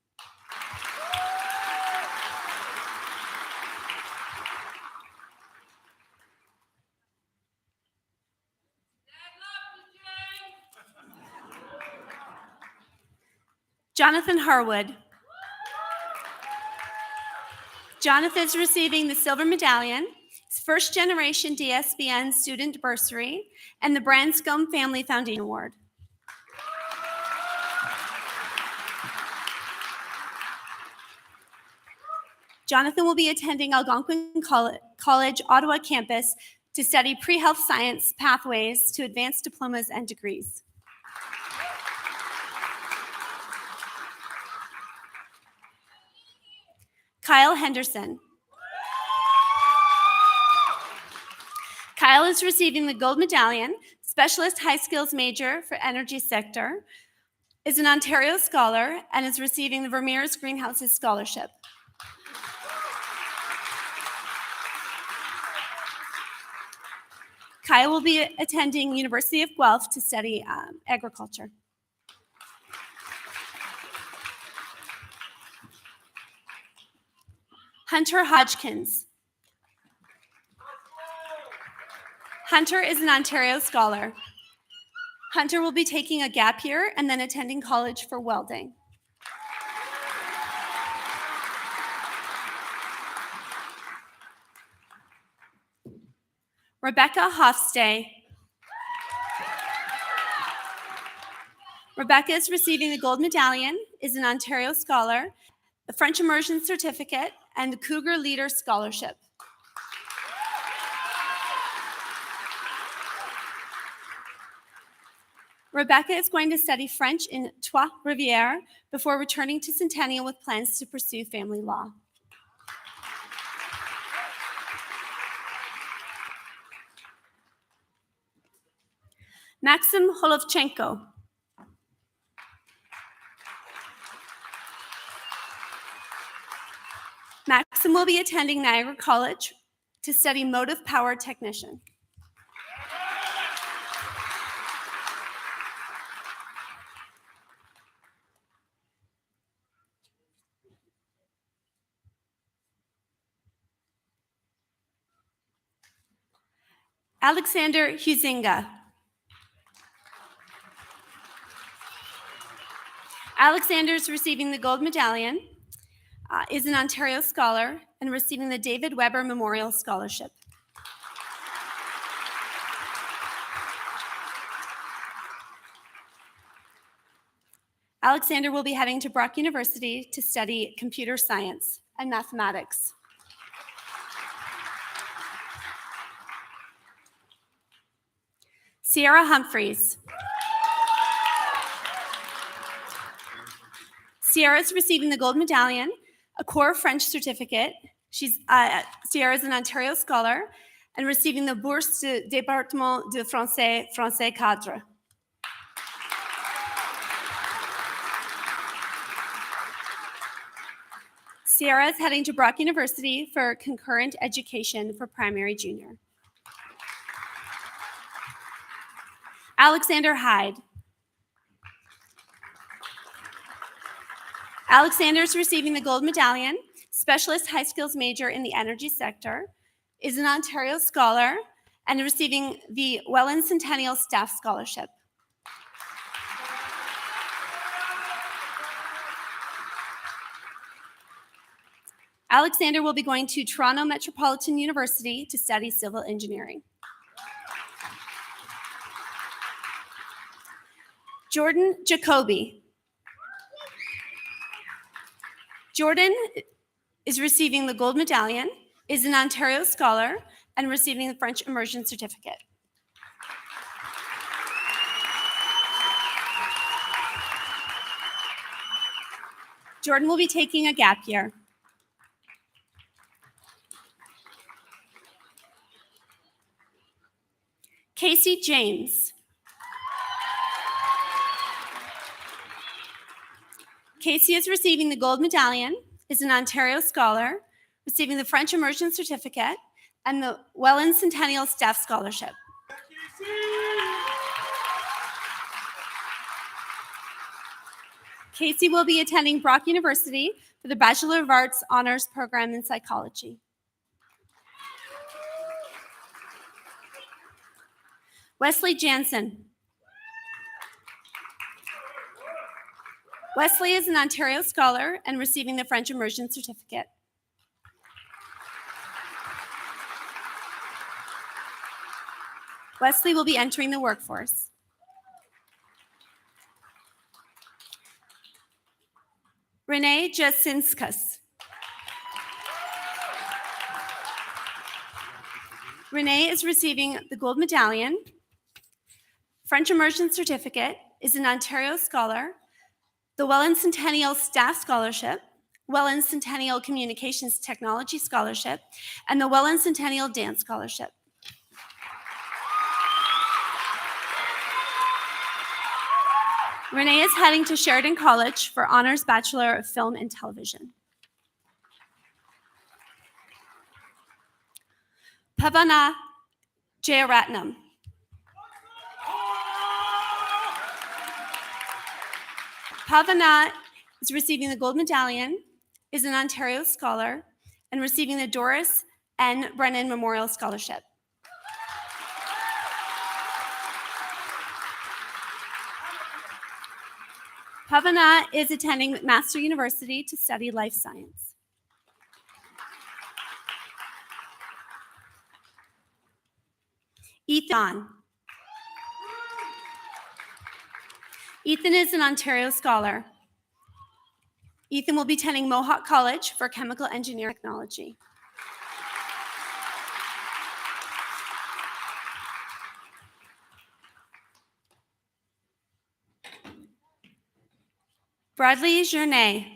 Speaker 8: Jonathan Harwood. Jonathan is receiving the silver medallion, his first generation DSBN student bursary, and the Branscombe Family Foundation Award. Jonathan will be attending Algonquin College, Ottawa campus to study pre-health science pathways to advanced diplomas and degrees. Kyle Henderson. Kyle is receiving the gold medallion, specialist high skills major for energy sector, is an Ontario scholar, and is receiving the Vermeer's Greenhouses Scholarship. Kyle will be attending University of Guelph to study agriculture. Hunter Hodgkins. Hunter is an Ontario scholar. Hunter will be taking a gap year and then attending college for welding. Rebecca Hofstay. Rebecca is receiving the gold medallion, is an Ontario scholar, the French immersion certificate, and the Cougar Leader Scholarship. Rebecca is going to study French in Trois-Rivières before returning to Centennial with plans to pursue family law. Maxim Holovchenko. Maxim will be attending Niagara College to study motive power technician. Alexander Huizinga. Alexander is receiving the gold medallion, is an Ontario scholar, and receiving the David Weber Memorial Scholarship. Alexander will be heading to Brock University to study computer science and mathematics. Sierra Humphreys. Sierra is receiving the gold medallion, a core French certificate. Sierra is an Ontario scholar and receiving the Bourse du Département de Français Cadre. Sierra is heading to Brock University for concurrent education for primary junior. Alexander Hyde. Alexander is receiving the gold medallion, specialist high skills major in the energy sector, is an Ontario scholar, and receiving the Welland Centennial Staff Scholarship. Alexander will be going to Toronto Metropolitan University to study civil engineering. Jordan Jacoby. Jordan is receiving the gold medallion, is an Ontario Scholar, and receiving the French Immersion Certificate. Jordan will be taking a gap year. Casey James. Casey is receiving the gold medallion, is an Ontario Scholar, receiving the French Immersion Certificate, and the Welland Centennial Staff Scholarship. Casey will be attending Brock University for the Bachelor of Arts Honors Program in Psychology. Wesley Jansen. Wesley is an Ontario Scholar and receiving the French Immersion Certificate. Wesley will be entering the workforce. Renee Jasinskas. Renee is receiving the gold medallion, French Immersion Certificate, is an Ontario Scholar, the Welland Centennial Staff Scholarship, Welland Centennial Communications Technology Scholarship, and the Welland Centennial Dance Scholarship. Renee is heading to Sheridan College for Honors Bachelor of Film and Television. Pavana Jayaratnam. Pavana is receiving the gold medallion, is an Ontario Scholar, and receiving the Doris N. Brennan Memorial Scholarship. Pavana is attending McMaster University to study life science. Ethan. Ethan is an Ontario Scholar. Ethan will be attending Mohawk College for Chemical Engineering Technology. Bradley Journet.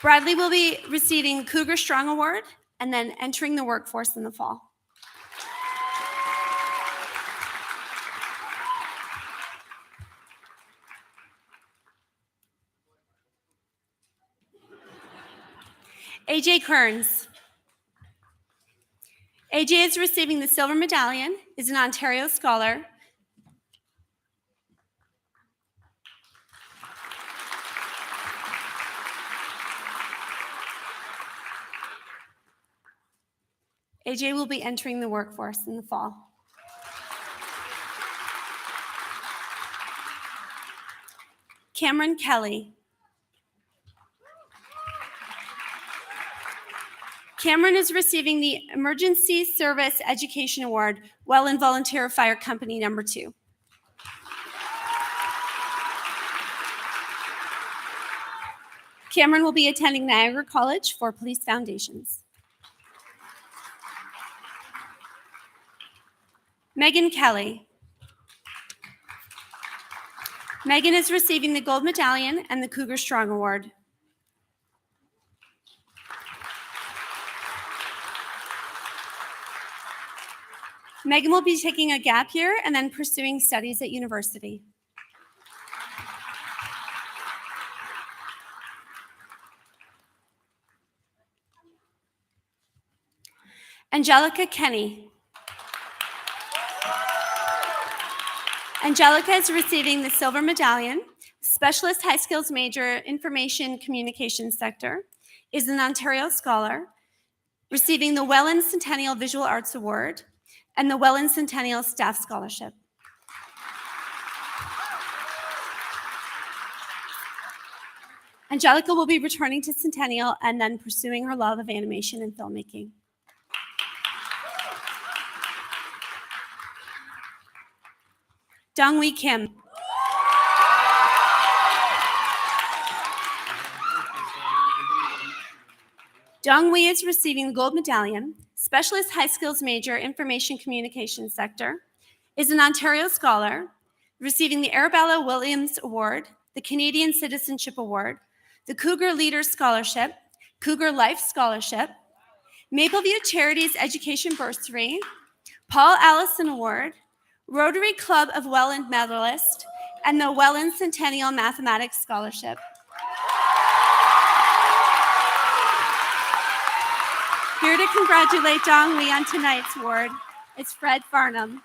Speaker 8: Bradley will be receiving Cougar Strong Award and then entering the workforce in the fall. AJ Kearns. AJ is receiving the silver medallion, is an Ontario Scholar. AJ will be entering the workforce in the fall. Cameron Kelly. Cameron is receiving the Emergency Service Education Award, Welland Volunteer Fire Company number 2. Cameron will be attending Niagara College for Police Foundations. Megan Kelly. Megan is receiving the gold medallion and the Cougar Strong Award. Megan will be taking a gap year and then pursuing studies at university. Angelica Kenny. Angelica is receiving the silver medallion, Specialist High Skills Major, Information Communications Sector, is an Ontario Scholar, receiving the Welland Centennial Visual Arts Award and the Welland Centennial Staff Scholarship. Angelica will be returning to Centennial and then pursuing her love of animation and filmmaking. Dongwei Kim. Donghui is receiving the gold medallion, specialist high skills major, information communications sector, is an Ontario scholar, receiving the Arabella Williams Award, the Canadian Citizenship Award, the Cougar Leaders Scholarship, Cougar Life Scholarship, Mapleview Charities Education Bursary, Paul Allison Award, Rotary Club of Welland Medalist, and the Welland Centennial Mathematics Scholarship. Here to congratulate Donghui on tonight's award is Fred Farnham.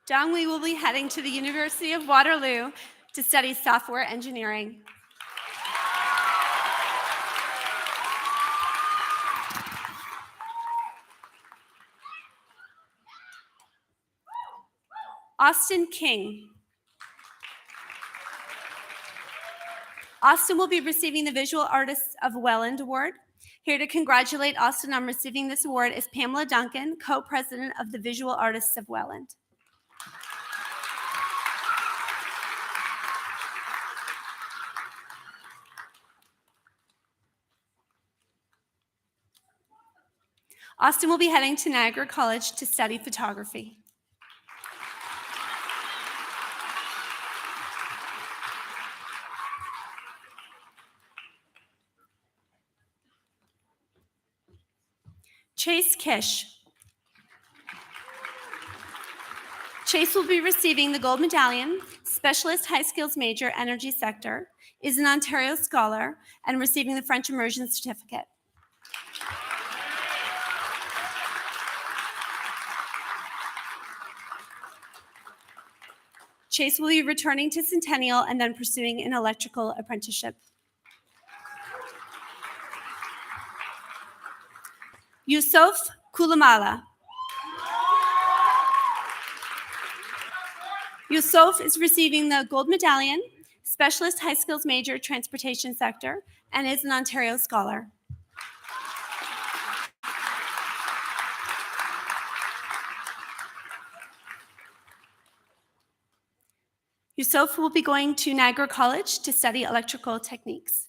Speaker 8: Donghui will be heading to the University of Waterloo to study software engineering. Austin King. Austin will be receiving the Visual Artists of Welland Award. Here to congratulate Austin on receiving this award is Pamela Duncan, co-president of the Visual Artists of Welland. Austin will be heading to Niagara College to study photography. Chase Kish. Chase will be receiving the gold medallion, specialist high skills major, energy sector, is an Ontario scholar, and receiving the French immersion certificate. Chase will be returning to Centennial and then pursuing an electrical apprenticeship. Yusuf Kulamala. Yusuf is receiving the gold medallion, specialist high skills major, transportation sector, and is an Ontario scholar. Yusuf will be going to Niagara College to study electrical techniques.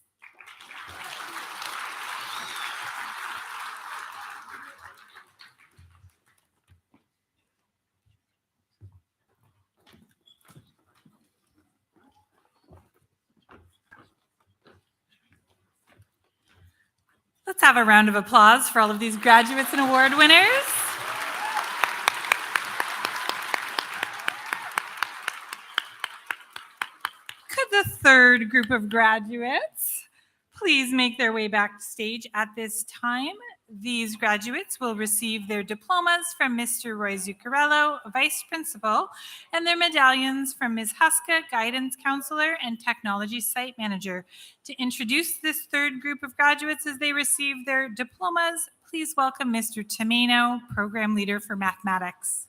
Speaker 1: Let's have a round of applause for all of these graduates and award winners. Could the third group of graduates please make their way backstage at this time? These graduates will receive their diplomas from Mr. Roy Zuccarello, Vice Principal, and their medallions from Ms. Huska, Guidance Counselor and Technology Site Manager. To introduce this third group of graduates as they receive their diplomas, please welcome Mr. Tomeno, Program Leader for Mathematics.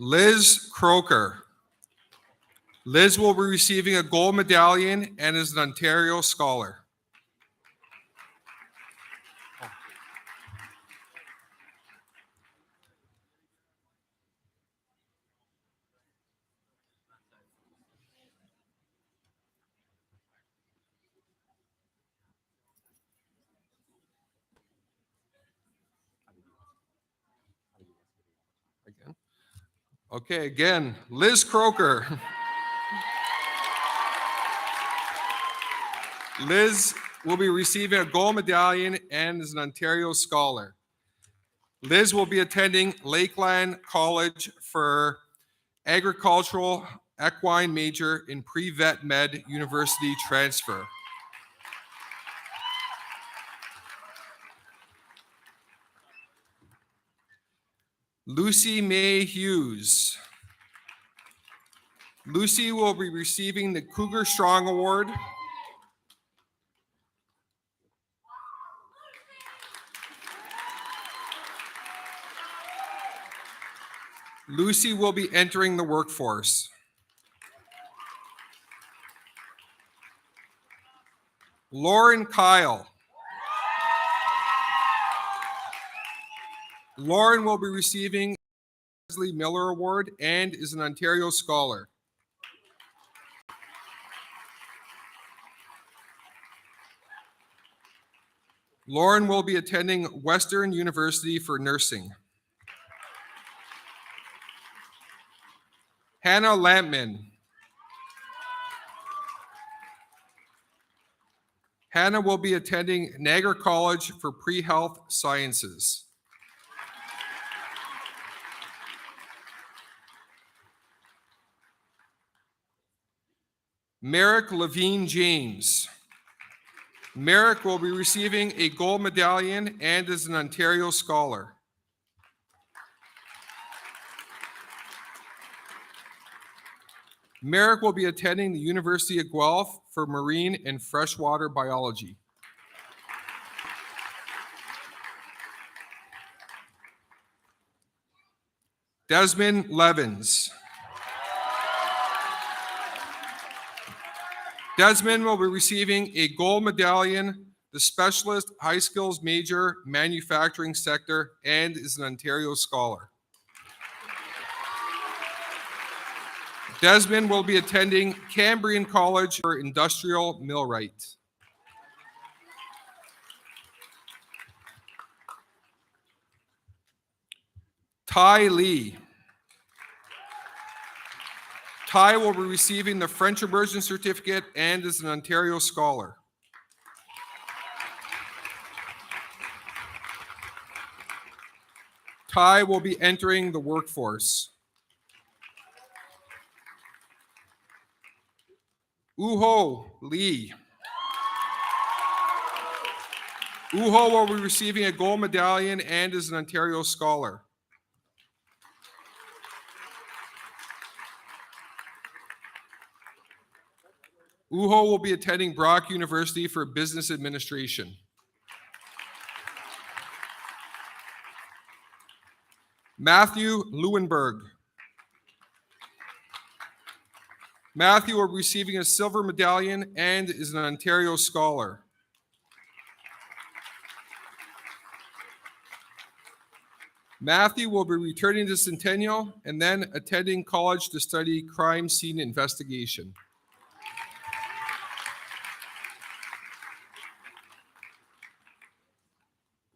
Speaker 9: Liz Croker. Liz will be receiving a gold medallion and is an Ontario scholar. Okay, again, Liz Croker. Liz will be receiving a gold medallion and is an Ontario scholar. Liz will be attending Lakeland College for agricultural equine major in pre-vet med university transfer. Lucy May Hughes. Lucy will be receiving the Cougar Strong Award. Lucy will be entering the workforce. Lauren Kyle. Lauren will be receiving the Leslie Miller Award and is an Ontario Scholar. Lauren will be attending Western University for nursing. Hannah Lampman. Hannah will be attending Niagara College for pre-health sciences. Merrick Levine James. Merrick will be receiving a gold medallion and is an Ontario Scholar. Merrick will be attending the University of Guelph for marine and freshwater biology. Desmond Levins. Desmond will be receiving a gold medallion, the Specialist High Skills Major, Manufacturing Sector, and is an Ontario Scholar. Desmond will be attending Cambrian College for Industrial Millwright. Ty Lee. Ty will be receiving the French Immersion Certificate and is an Ontario Scholar. Ty will be entering the workforce. Uho Lee. Uho will be receiving a gold medallion and is an Ontario Scholar. Uho will be attending Brock University for Business Administration. Matthew Lewinberg. Matthew will be receiving a silver medallion and is an Ontario Scholar. Matthew will be returning to Centennial and then attending college to study crime scene investigation.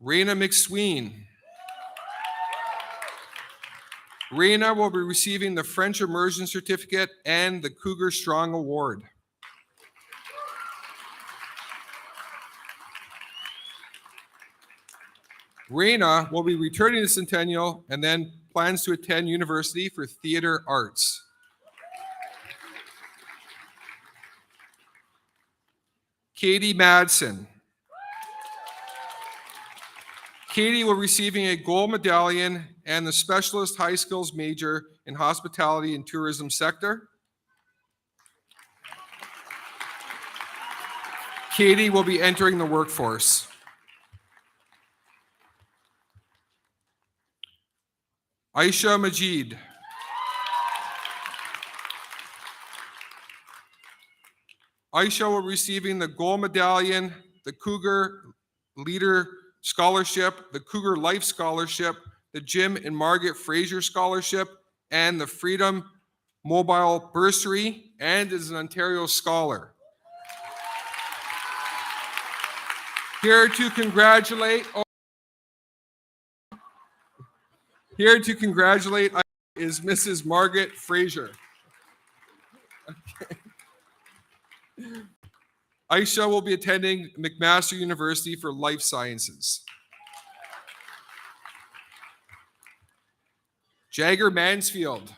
Speaker 9: Raina McSween. Raina will be receiving the French Immersion Certificate and the Cougar Strong Award. Raina will be returning to Centennial and then plans to attend university for theater arts. Katie Madsen. Katie will be receiving a gold medallion and the Specialist High Skills Major in Hospitality and Tourism Sector. Katie will be entering the workforce. Aisha Majid. Aisha will be receiving the gold medallion, the Cougar Leader Scholarship, the Cougar Life Scholarship, the Jim and Margaret Fraser Scholarship, and the Freedom Mobile Bursary, and is an Ontario Scholar. Here to congratulate is Mrs. Margaret Fraser. Okay. Aisha will be attending McMaster University for Life Sciences. Jagger Mansfield.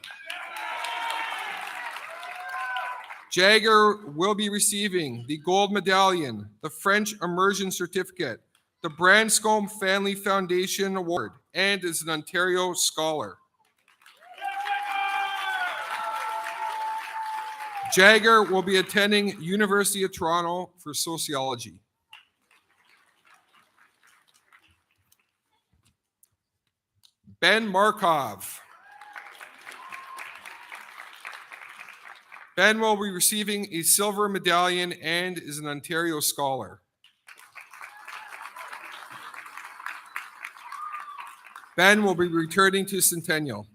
Speaker 9: Jagger will be receiving the Gold Medallion, the French Immersion Certificate, the Branscombe Family Foundation Award, and is an Ontario Scholar. Jagger will be attending University of Toronto for sociology. Ben Markov. Ben will be receiving a silver medallion and is an Ontario Scholar. Ben will be returning to Centennial.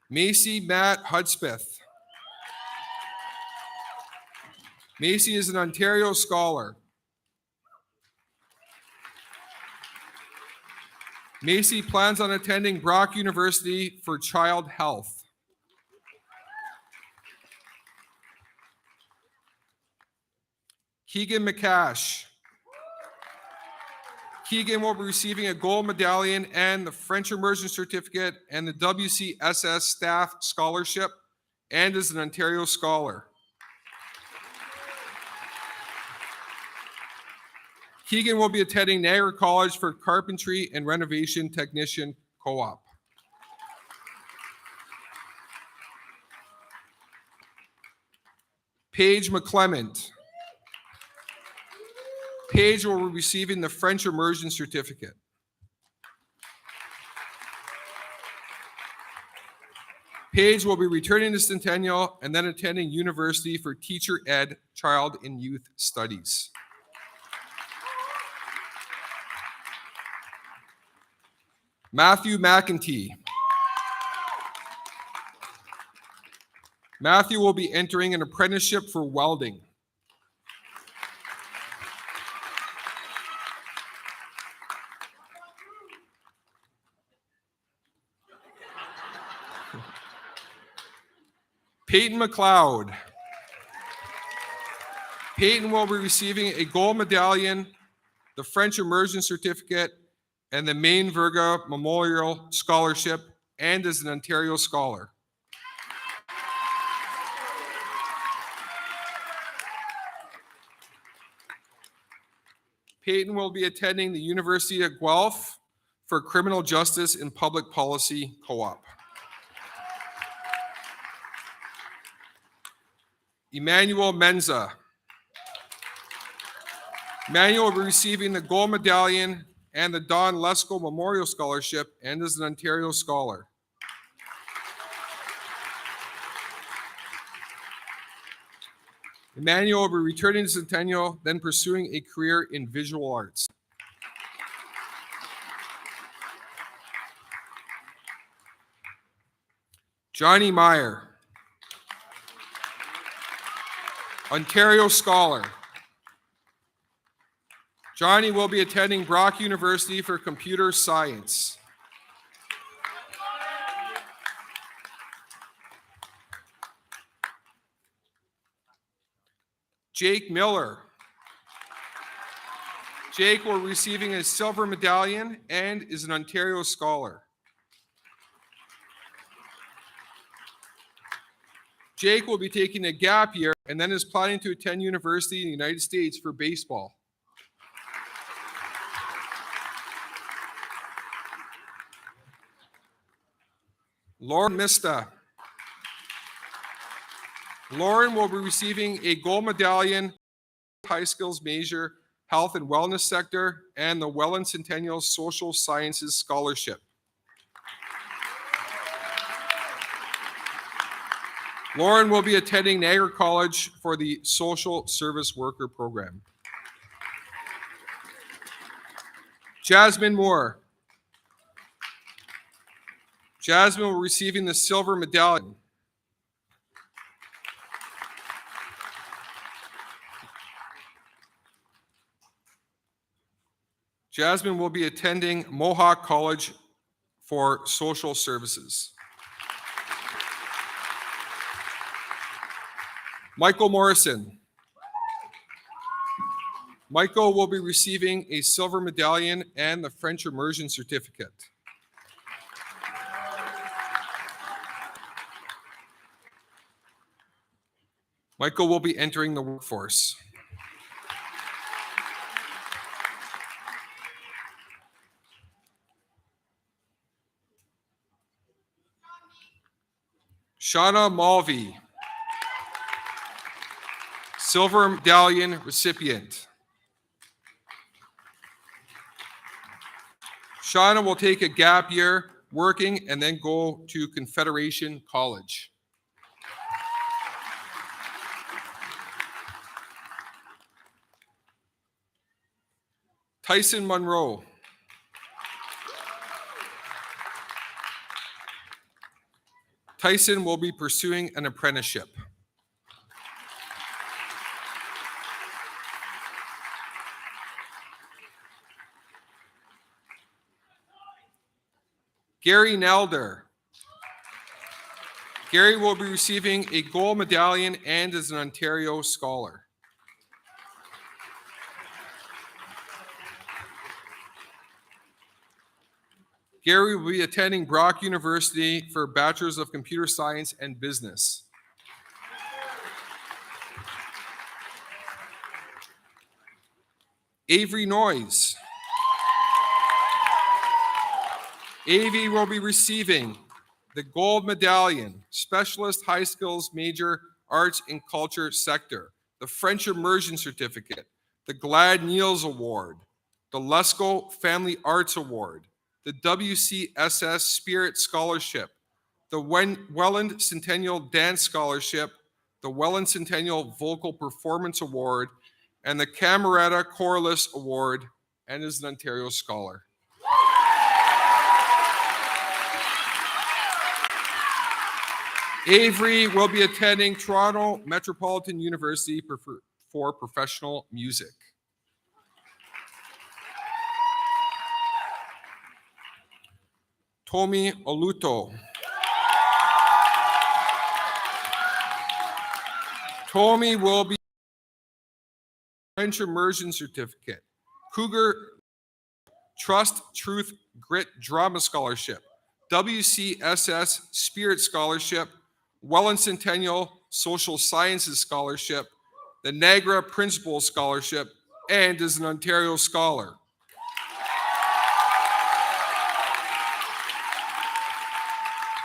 Speaker 9: Macy Matt Hudspeth. Macy is an Ontario Scholar. Macy plans on attending Brock University for Child Health. Keegan McCash. Keegan will be receiving a gold medallion and the French Immersion Certificate and the WCSS Staff Scholarship and is an Ontario Scholar. Keegan will be attending Niagara College for Carpentry and Renovation Technician Co-op. Paige McClement. Paige will be receiving the French Immersion Certificate. Paige will be returning to Centennial and then attending University for Teacher Ed, Child and Youth Studies. Matthew McEntee. Matthew will be entering an apprenticeship for welding. Peyton McLeod. Peyton will be receiving a gold medallion, the French Immersion Certificate, and the Maine Verga Memorial Scholarship, and is an Ontario Scholar. Peyton will be attending the University of Guelph for Criminal Justice and Public Policy Co-op. Emmanuel Menza. Emmanuel will be receiving the gold medallion and the Don Lesko Memorial Scholarship and is an Ontario Scholar. Emmanuel will be returning to Centennial, then pursuing a career in visual arts. Johnny Meyer. Ontario Scholar. Johnny will be attending Brock University for Computer Science. Jake Miller. Jake will be receiving a silver medallion and is an Ontario Scholar. Jake will be taking a gap year and then is planning to attend university in the United States for baseball. Lauren Mista. Lauren will be receiving a gold medallion, high skills major, health and wellness sector, and the Welland Centennial Social Sciences Scholarship. Lauren will be attending Niagara College for the Social Service Worker Program. Jasmine Moore. Jasmine will be receiving the silver medallion. Jasmine will be attending Mohawk College for Social Services. Michael Morrison. Michael will be receiving a silver medallion and the French immersion certificate. Michael will be entering the workforce. Shauna Mulvey, silver medallion recipient. Shauna will take a gap year working and then go to Confederation College. Tyson Monroe. Tyson will be pursuing an apprenticeship. Gary Nelder. Gary will be receiving a gold medallion and is an Ontario Scholar. Gary will be attending Brock University for a Bachelor's of Computer Science and Business. Avery Noyes. Avery will be receiving the gold medallion, Specialist High Skills Major, Arts and Culture Sector, the French Immersion Certificate, the Glad Niels Award, the Lesko Family Arts Award, the WCSS Spirit Scholarship, the Welland Centennial Dance Scholarship, the Welland Centennial Vocal Performance Award, and the Camerata Choralist Award, and is an Ontario Scholar. Avery will be attending Toronto Metropolitan University for professional music. Tomi Oluto. Tomi will be French Immersion Certificate, Cougar Trust, Truth, Grit Drama Scholarship, WCSS Spirit Scholarship, Welland Centennial Social Sciences Scholarship, the Niagara Principal Scholarship, and is an Ontario Scholar.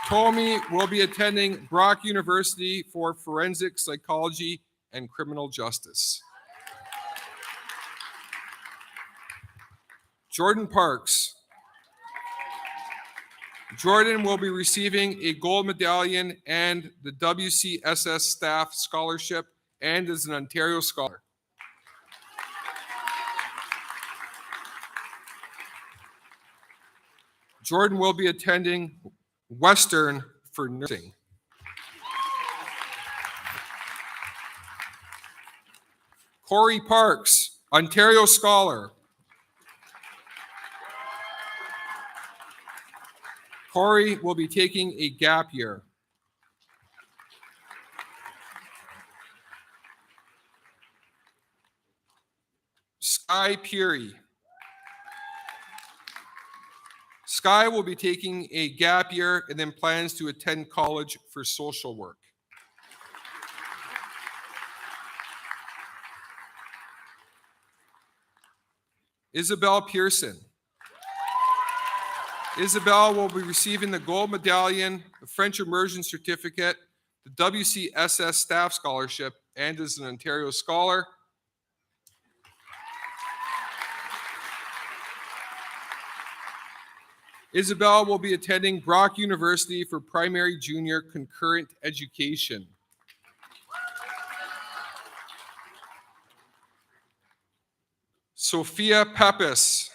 Speaker 9: Tomi will be attending Brock University for Forensic Psychology and Criminal Justice. Jordan Parks. Jordan will be receiving a gold medallion and the WCSS Staff Scholarship and is an Ontario Scholar. Jordan will be attending Western for nursing. Corey Parks, Ontario Scholar. Corey will be taking a gap year. Sky Peary. Sky will be taking a gap year and then plans to attend college for social work. Isabel Pearson. Isabel will be receiving the gold medallion, the French Immersion Certificate, the WCSS Staff Scholarship, and is an Ontario Scholar. Isabel will be attending Brock University for primary junior concurrent education. Sophia Pepis,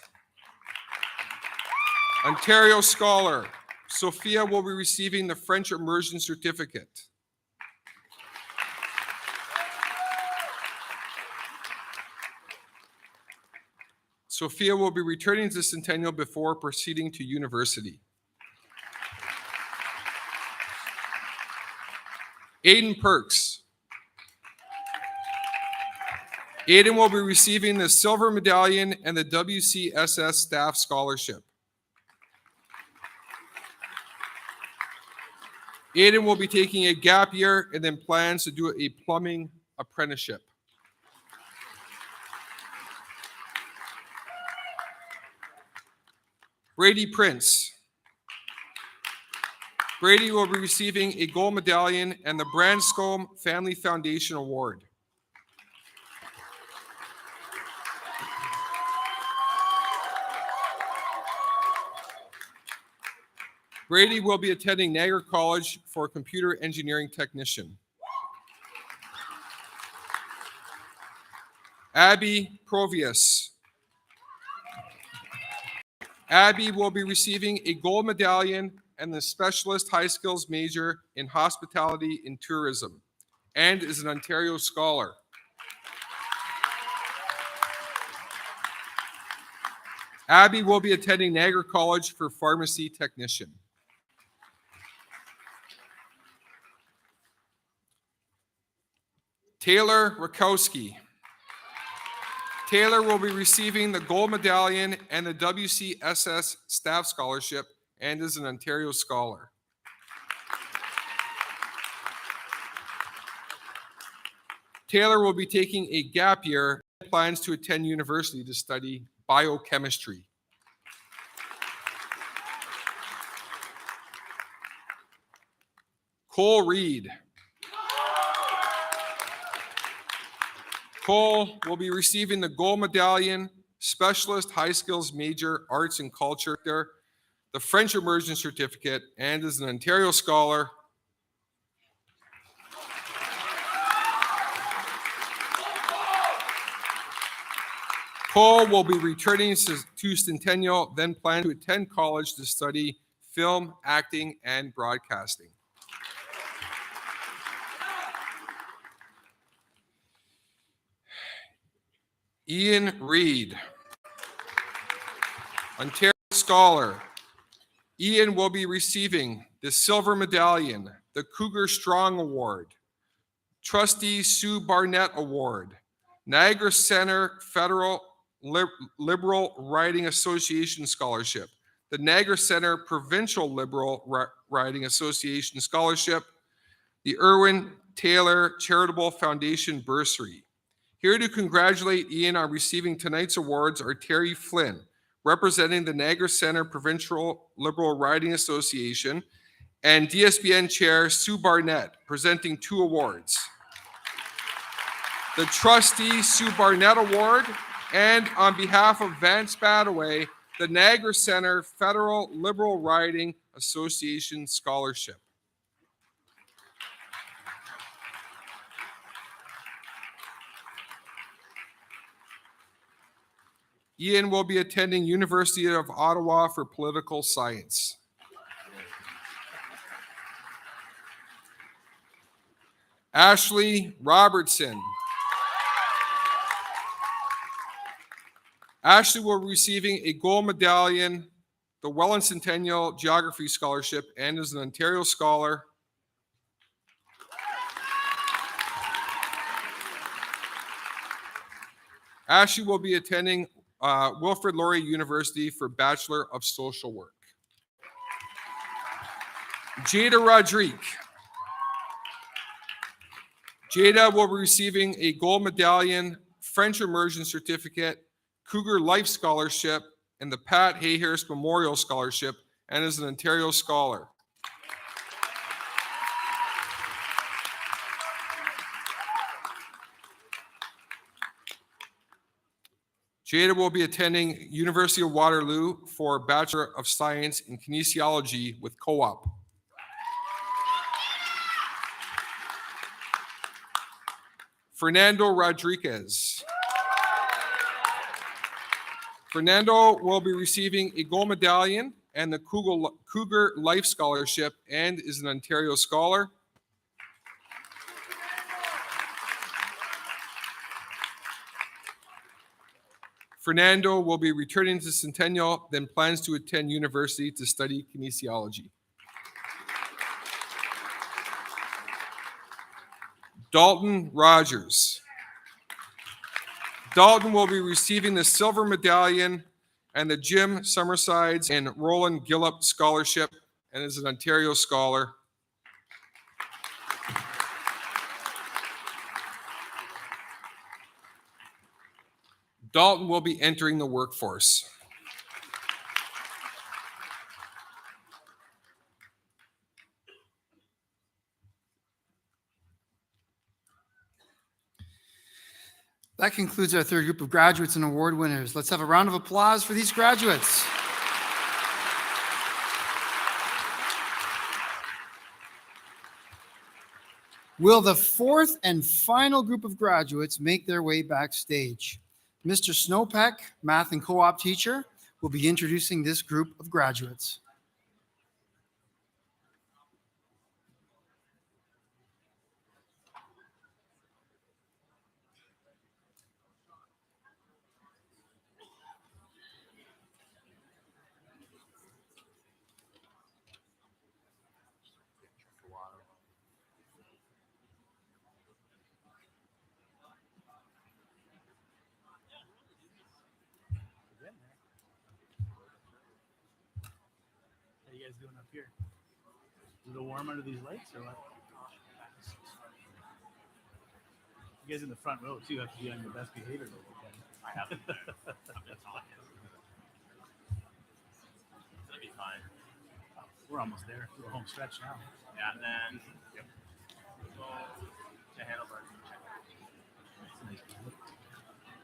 Speaker 9: Ontario Scholar. Sophia will be receiving the French Immersion Certificate. Sophia will be returning to Centennial before proceeding to university. Aiden Perks. Aiden will be receiving the Silver Medallion and the WCSS Staff Scholarship. Aiden will be taking a gap year and then plans to do a plumbing apprenticeship. Brady Prince. Brady will be receiving a gold medallion and the Branscombe Family Foundation Award. Brady will be attending Niagara College for a computer engineering technician. Abby Provius. Abby will be receiving a gold medallion and the Specialist High Skills major in Hospitality and Tourism, and is an Ontario Scholar. Abby will be attending Niagara College for Pharmacy Technician. Taylor Rakowski. Taylor will be receiving the gold medallion and the WCSS Staff Scholarship and is an Ontario Scholar. Taylor will be taking a gap year and plans to attend university to study biochemistry. Cole Reed. Cole will be receiving the gold medallion, Specialist High Skills major, Arts and Culture, the French Immersion Certificate, and is an Ontario Scholar. Cole will be returning to Centennial, then plan to attend college to study film, acting, and broadcasting. Ian Reed, Ontario Scholar. Ian will be receiving the Silver Medallion, the Cougar Strong Award, Trustee Sue Barnett Award, Niagara Center Federal Liberal Writing Association Scholarship, the Niagara Center Provincial Liberal Writing Association Scholarship, the Irwin Taylor Charitable Foundation Bursary. Here to congratulate Ian on receiving tonight's awards are Terry Flynn, representing the Niagara Center Provincial Liberal Writing Association, and DSBN Chair Sue Barnett, presenting 2 awards. The Trustee Sue Barnett Award, and on behalf of Vance Badaway, the Niagara Center Federal Liberal Writing Association Scholarship. Ian will be attending University of Ottawa for political science. Ashley Robertson. Ashley will be receiving a gold medallion, the Welland Centennial Geography Scholarship, and is an Ontario Scholar. Ashley will be attending Wilfrid Laurier University for Bachelor of Social Work. Jada Rodrigue. Jada will be receiving a gold medallion, French Immersion Certificate, Cougar Life Scholarship, and the Pat Hayhurst Memorial Scholarship, and is an Ontario Scholar. Jada will be attending University of Waterloo for Bachelor of Science in Kinesiology with co-op. Fernando Rodriguez. Fernando will be receiving a gold medallion and the Cougar Life Scholarship and is an Ontario Scholar. Fernando will be returning to Centennial, then plans to attend university to study kinesiology. Dalton Rogers. Dalton will be receiving the silver medallion and the Jim Summersides and Roland Gillip Scholarship and is an Ontario Scholar. Dalton will be entering the workforce.
Speaker 2: That concludes our third group of graduates and award winners. Let's have a round of applause for these graduates. Will the fourth and final group of graduates make their way backstage? Mr. Snowpeck, math and co-op teacher, will be introducing this group of graduates.
Speaker 10: How you guys doing up here? Is it warm under these lights or what? You guys in the front row too have to be on your best behavior. I haven't. I've been talking. It's gonna be fine. We're almost there. We're home stretch now. Yeah, and then go to Hannibal. It's a nice place.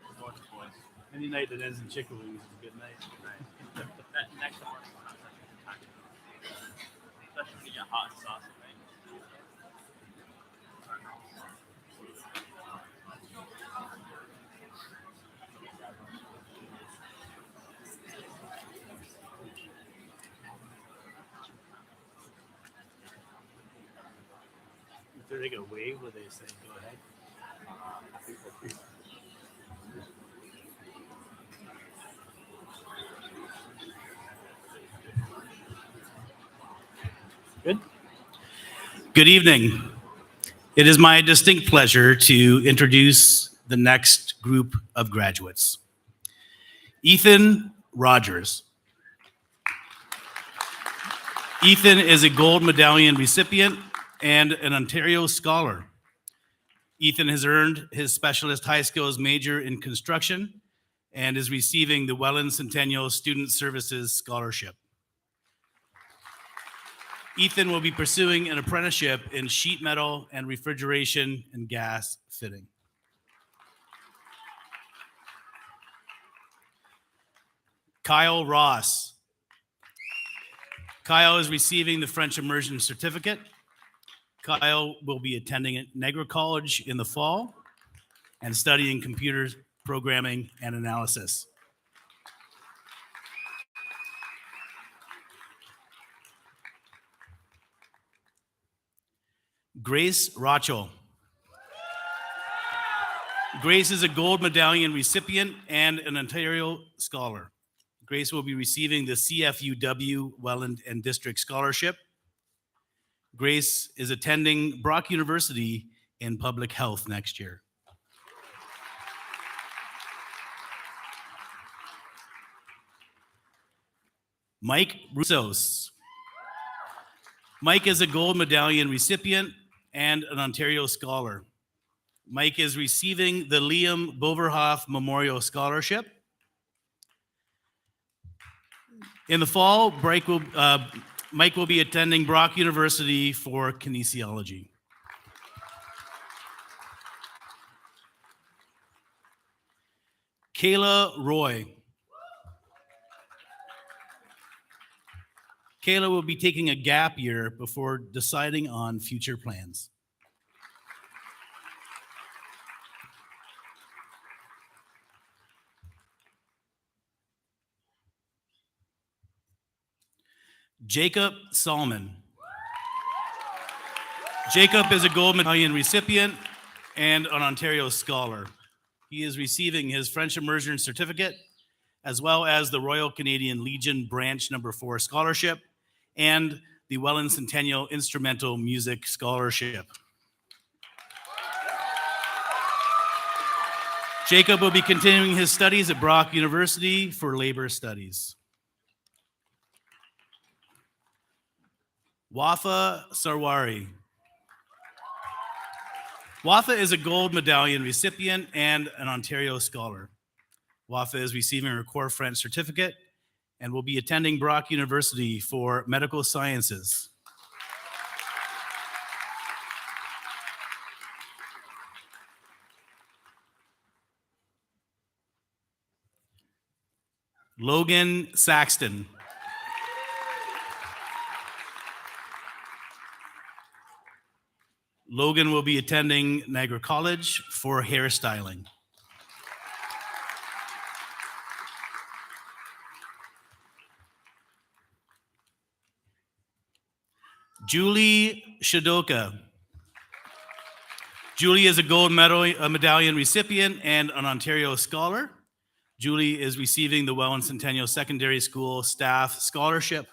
Speaker 10: We're going to boys. Any night that ends in chicken wings is a good night. That next one is not such a good time. Especially when you get hot and saucy, right? If they're gonna wave, where they say, "Go ahead." Good. Good evening. It is my distinct pleasure to introduce the next group of graduates. Ethan Rogers. Ethan is a gold medallion recipient and an Ontario Scholar. Ethan has earned his specialist high skills major in construction and is receiving the Welland Centennial Student Services Scholarship. Ethan will be pursuing an apprenticeship in sheet metal and refrigeration and gas fitting. Kyle Ross. Kyle is receiving the French Immersion Certificate. Kyle will be attending at Niagara College in the fall and studying computer programming and analysis. Grace Rochel. Grace is a gold medallion recipient and an Ontario Scholar. Grace will be receiving the CFUW Welland and District Scholarship. Grace is attending Brock University in Public Health next year. Mike Roussos. Mike is a gold medallion recipient and an Ontario Scholar. Mike is receiving the Liam Boverhoff Memorial Scholarship. In the fall, Mike will be attending Brock University for kinesiology. Kayla Roy. Kayla will be taking a gap year before deciding on future plans. Jacob Salmon. Jacob is a gold medallion recipient and an Ontario Scholar. He is receiving his French Immersion Certificate, as well as the Royal Canadian Legion Branch No. 4 Scholarship and the Welland Centennial Instrumental Music Scholarship. Jacob will be continuing his studies at Brock University for labor studies. Wafa Sarwari. Wafa is a gold medallion recipient and an Ontario scholar. Wafa is receiving her core French certificate and will be attending Brock University for medical sciences. Logan Saxton. Logan will be attending Niagara College for hairstyling. Julie Shadoka. Julie is a gold medallion recipient and an Ontario scholar. Julie is receiving the Welland Centennial Secondary School Staff Scholarship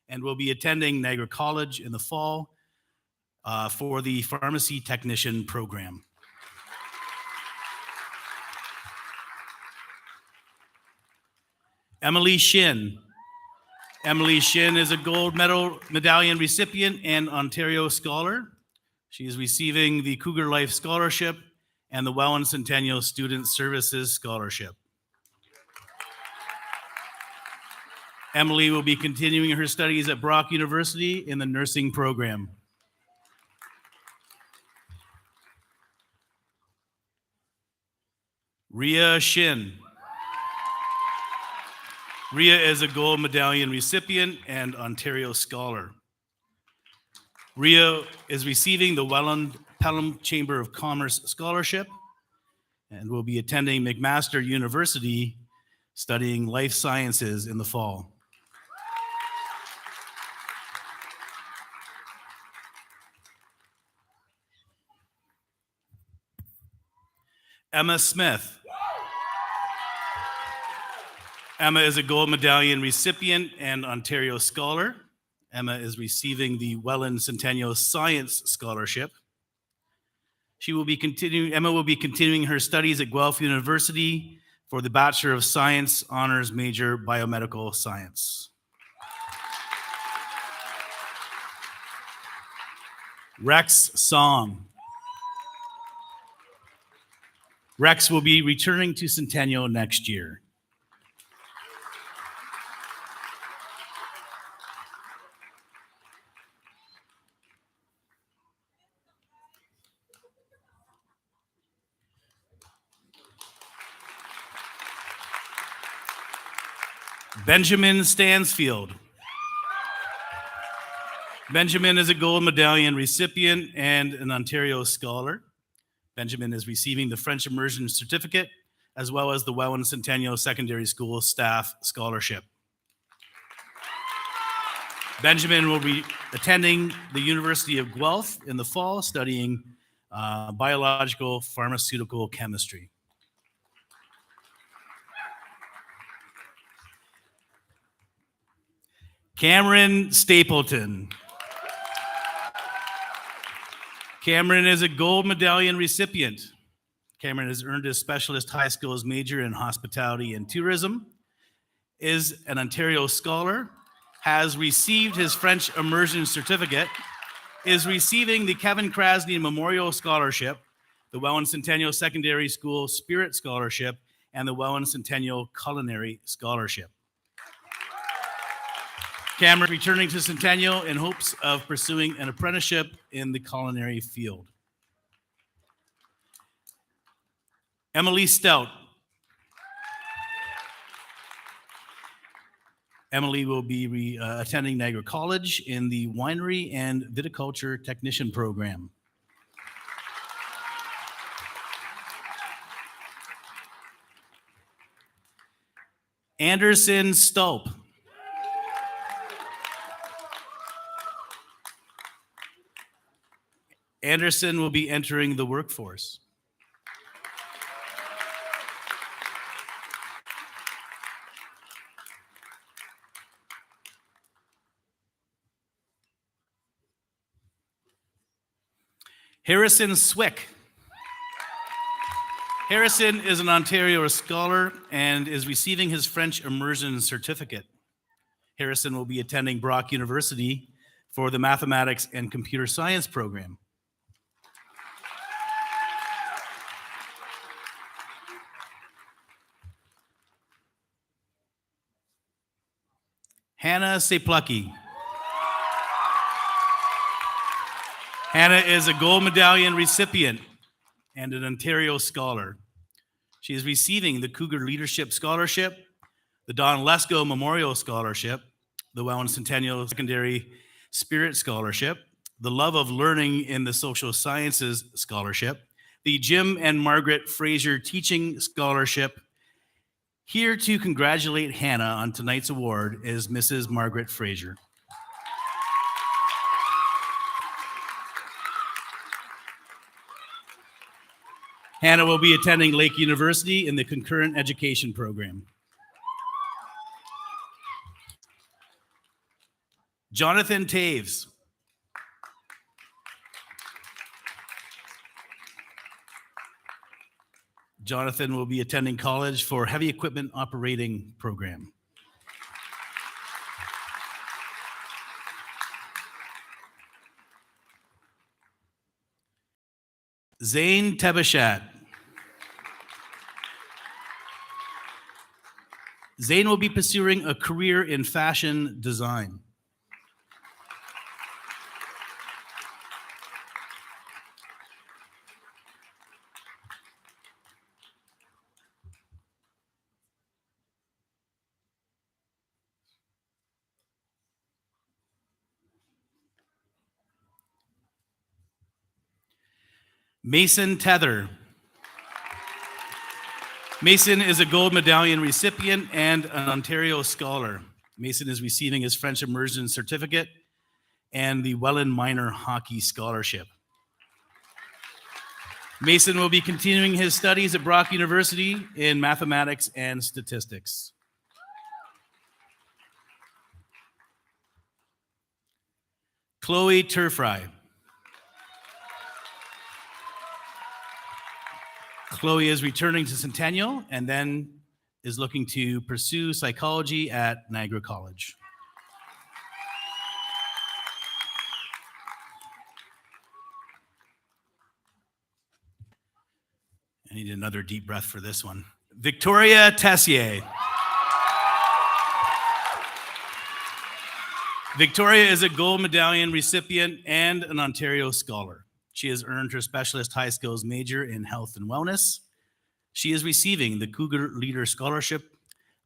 Speaker 10: and will be attending Niagara College in the fall for the Pharmacy Technician program. Emily Shin. Emily Shin is a gold medallion recipient and Ontario scholar. She is receiving the Cougar Life Scholarship and the Welland Centennial Student Services Scholarship. Emily will be continuing her studies at Brock University in the nursing program. Ria Shin. Ria is a gold medallion recipient and Ontario scholar. Ria is receiving the Welland Pelham Chamber of Commerce Scholarship and will be attending McMaster University studying life sciences in the fall. Emma Smith. Emma is a gold medallion recipient and Ontario scholar. Emma is receiving the Welland Centennial Science Scholarship. Emma will be continuing her studies at Guelph University for the Bachelor of Science Honors Major Biomedical Science. Rex Song. Rex will be returning to Centennial next year. Benjamin Stansfield. Benjamin is a gold medallion recipient and an Ontario scholar. Benjamin is receiving the French Immersion Certificate as well as the Welland Centennial Secondary School Staff Scholarship. Benjamin will be attending the University of Guelph in the fall studying biological pharmaceutical chemistry. Cameron Stapleton. Cameron is a gold medallion recipient. Cameron has earned his specialist high skills major in hospitality and tourism, is an Ontario scholar, has received his French immersion certificate, is receiving the Kevin Krasny Memorial Scholarship, the Welland Centennial Secondary School Spirit Scholarship, and the Welland Centennial Culinary Scholarship. Cameron returning to Centennial in hopes of pursuing an apprenticeship in the culinary field. Emily Stout. Emily will be attending Niagara College in the Winery and Viticulture Technician program. Anderson Stolp. Anderson will be entering the workforce. Harrison Swick. Harrison is an Ontario Scholar and is receiving his French Immersion Certificate. Harrison will be attending Brock University for the Mathematics and Computer Science program. Hannah Seplucky. Hannah is a gold medallion recipient and an Ontario Scholar. She is receiving the Cougar Leadership Scholarship, the Don Lesko Memorial Scholarship, the Welland Centennial Secondary Spirit Scholarship, the Love of Learning in the Social Sciences Scholarship, the Jim and Margaret Fraser Teaching Scholarship. Here to congratulate Hannah on tonight's award is Mrs. Margaret Fraser. Hannah will be attending Lake University in the Concurrent Education program. Jonathan Taves. Jonathan will be attending college for Heavy Equipment Operating program. Zane Tebashat. Zane will be pursuing a career in fashion design. Mason Tether. Mason is a gold medallion recipient and an Ontario Scholar. Mason is receiving his French Immersion Certificate and the Welland Minor Hockey Scholarship. Mason will be continuing his studies at Brock University in mathematics and statistics. Chloe Turfry. Chloe is returning to Centennial and then is looking to pursue psychology at Niagara College. I need another deep breath for this one. Victoria Tessier. Victoria is a gold medallion recipient and an Ontario Scholar. She has earned her Specialist High Skills major in Health and Wellness. She is receiving the Cougar Leader Scholarship,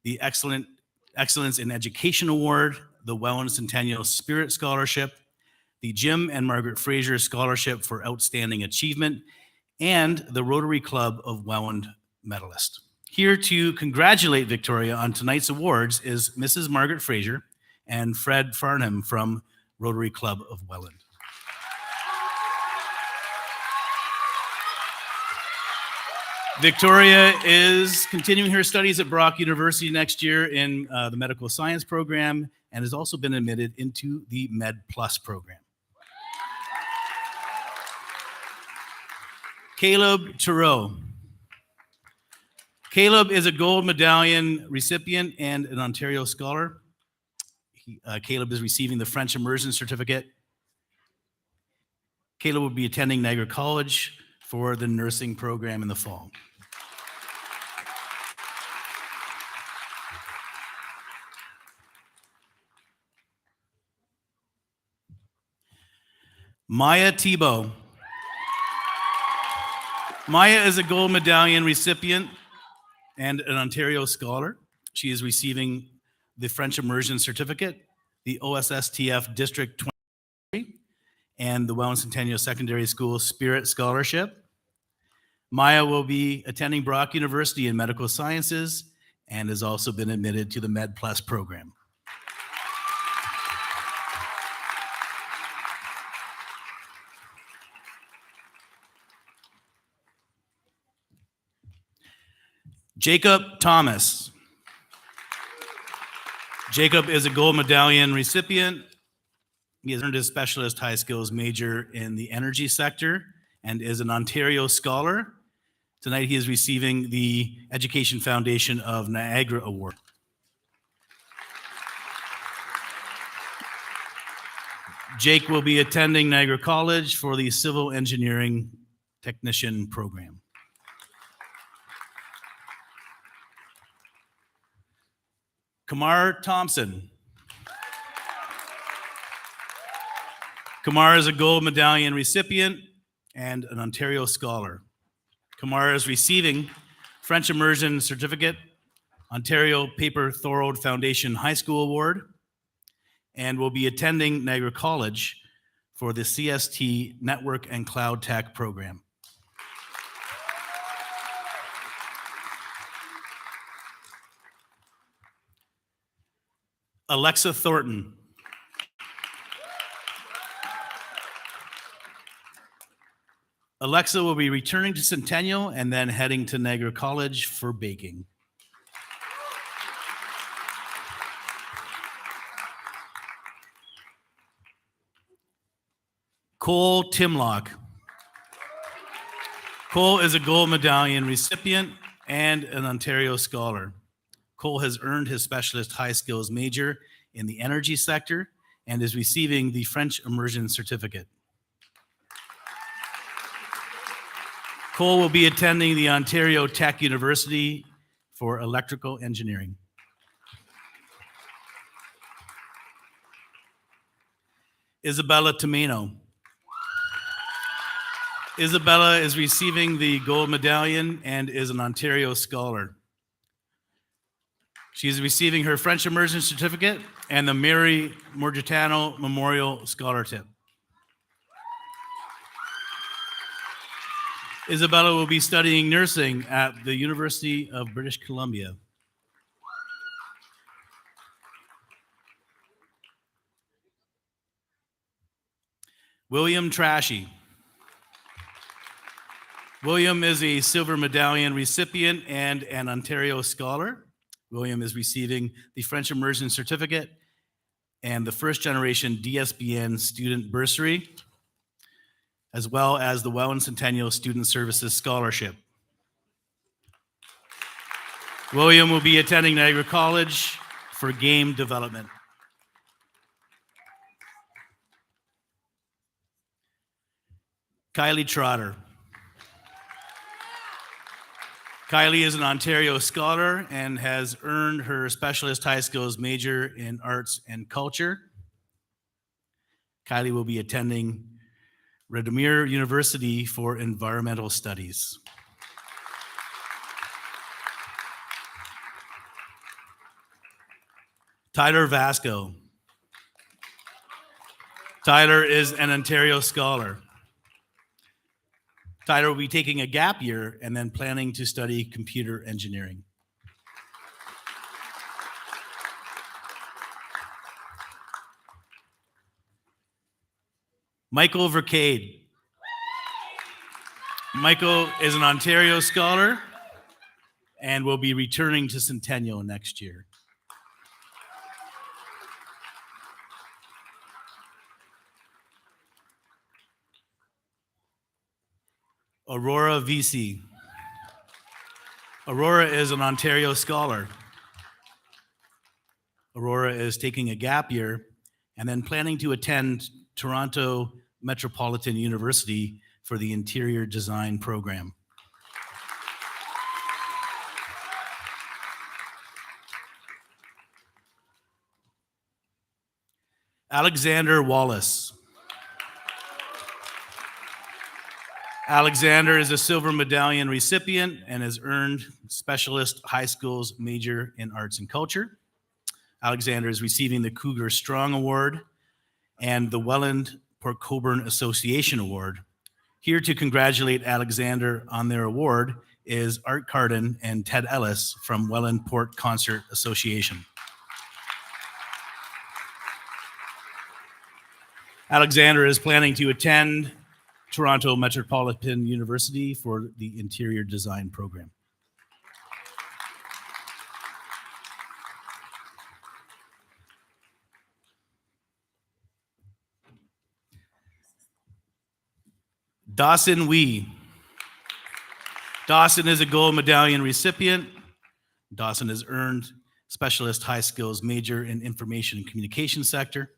Speaker 10: the Excellence in Education Award, the Welland Centennial Spirit Scholarship, the Jim and Margaret Fraser Scholarship for Outstanding Achievement, and the Rotary Club of Welland Medalist. Here to congratulate Victoria on tonight's awards is Mrs. Margaret Fraser and Fred Farnham from Rotary Club of Welland. Victoria is continuing her studies at Brock University next year in the medical science program and has also been admitted into the Med Plus program. Caleb Tureau. Caleb is a gold medallion recipient and an Ontario Scholar. Caleb is receiving the French Immersion Certificate. Caleb will be attending Niagara College for the nursing program in the fall. Maya Thibault. Maya is a gold medallion recipient and an Ontario Scholar. She is receiving the French Immersion Certificate, the OSSTF District 23, and the Welland Centennial Secondary School Spirit Scholarship. Maya will be attending Brock University in Medical Sciences and has also been admitted to the Med Plus program. Jacob Thomas. Jacob is a gold medallion recipient. He has earned his Specialist High Skills major in the energy sector and is an Ontario Scholar. Tonight, he is receiving the Education Foundation of Niagara Award. Jake will be attending Niagara College for the Civil Engineering Technician program. Kamar Thompson. Kamar is a gold medallion recipient and an Ontario Scholar. Kamar is receiving French Immersion Certificate, Ontario Paper Thorold Foundation High School Award, and will be attending Niagara College for the CST Network and Cloud Tech program. Alexa Thornton. Alexa will be returning to Centennial and then heading to Niagara College for baking. Cole Timlock. Cole is a gold medallion recipient and an Ontario Scholar. Cole has earned his specialist high skills major in the energy sector and is receiving the French Immersion Certificate. Cole will be attending the Ontario Tech University for electrical engineering. Isabella Tomeno. Isabella is receiving the gold medallion and is an Ontario Scholar. She is receiving her French Immersion Certificate and the Mary Morgitano Memorial Scholarship. Isabella will be studying nursing at the University of British Columbia. William Trashy. William is a Silver Medallion recipient and an Ontario Scholar. William is receiving the French Immersion Certificate and the first generation DSBN student bursary, as well as the Welland Centennial Student Services Scholarship. William will be attending Niagara College for game development. Kylie Trotter. Kylie is an Ontario Scholar and has earned her Specialist High Skills major in Arts and Culture. Kylie will be attending Redeemere University for Environmental Studies. Tyler Vasco. Tyler is an Ontario Scholar. Tyler will be taking a gap year and then planning to study computer engineering. Michael Vercade. Michael is an Ontario Scholar and will be returning to Centennial next year. Aurora VC. Aurora is an Ontario Scholar. Aurora is taking a gap year and then planning to attend Toronto Metropolitan University for the Interior Design program. Alexander Wallace. Alexander is a Silver Medallion recipient and has earned Specialist High Schools major in Arts and Culture. Alexander is receiving the Cougar Strong Award and the Welland Port Colborne Association Award. Here to congratulate Alexander on their award is Art Carden and Ted Ellis from Welland Port Concert Association. Alexander is planning to attend Toronto Metropolitan University for the Interior Design program. Dawson Wee. Dawson is a gold medallion recipient. Dawson has earned specialist high skills major in information and communication sector.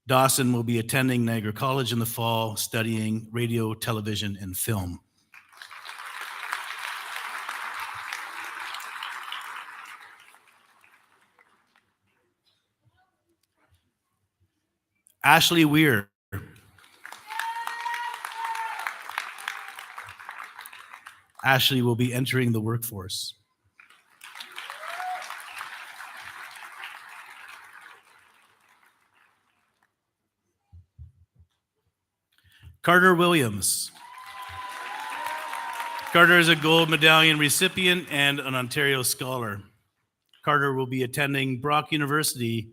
Speaker 10: Dawson will be attending Niagara College in the fall, studying radio, television, and film. Ashley Weir. Ashley will be entering the workforce. Carter Williams. Carter is a gold medallion recipient and an Ontario Scholar. Carter will be attending Brock University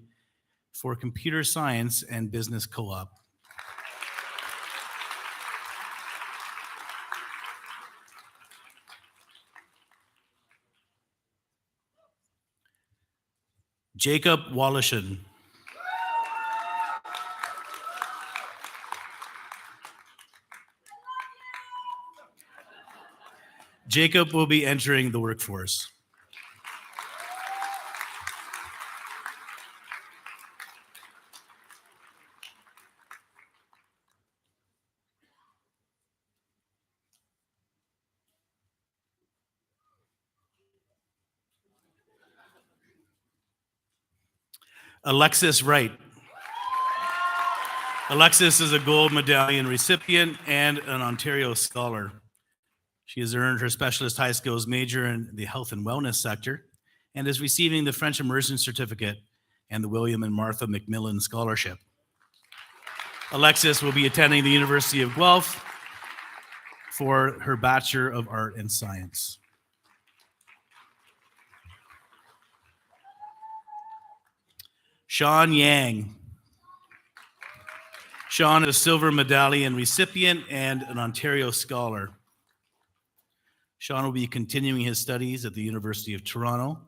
Speaker 10: for computer science and business co-op. Jacob Wallishan. Jacob will be entering the workforce. Alexis Wright. Alexis is a gold medallion recipient and an Ontario Scholar. She has earned her specialist high skills major in the health and wellness sector and is receiving the French Immersion Certificate and the William and Martha Macmillan Scholarship. Alexis will be attending the University of Guelph for her Bachelor of Art and Science. Sean Yang. Sean is a silver medallion recipient and an Ontario Scholar. Sean will be continuing his studies at the University of Toronto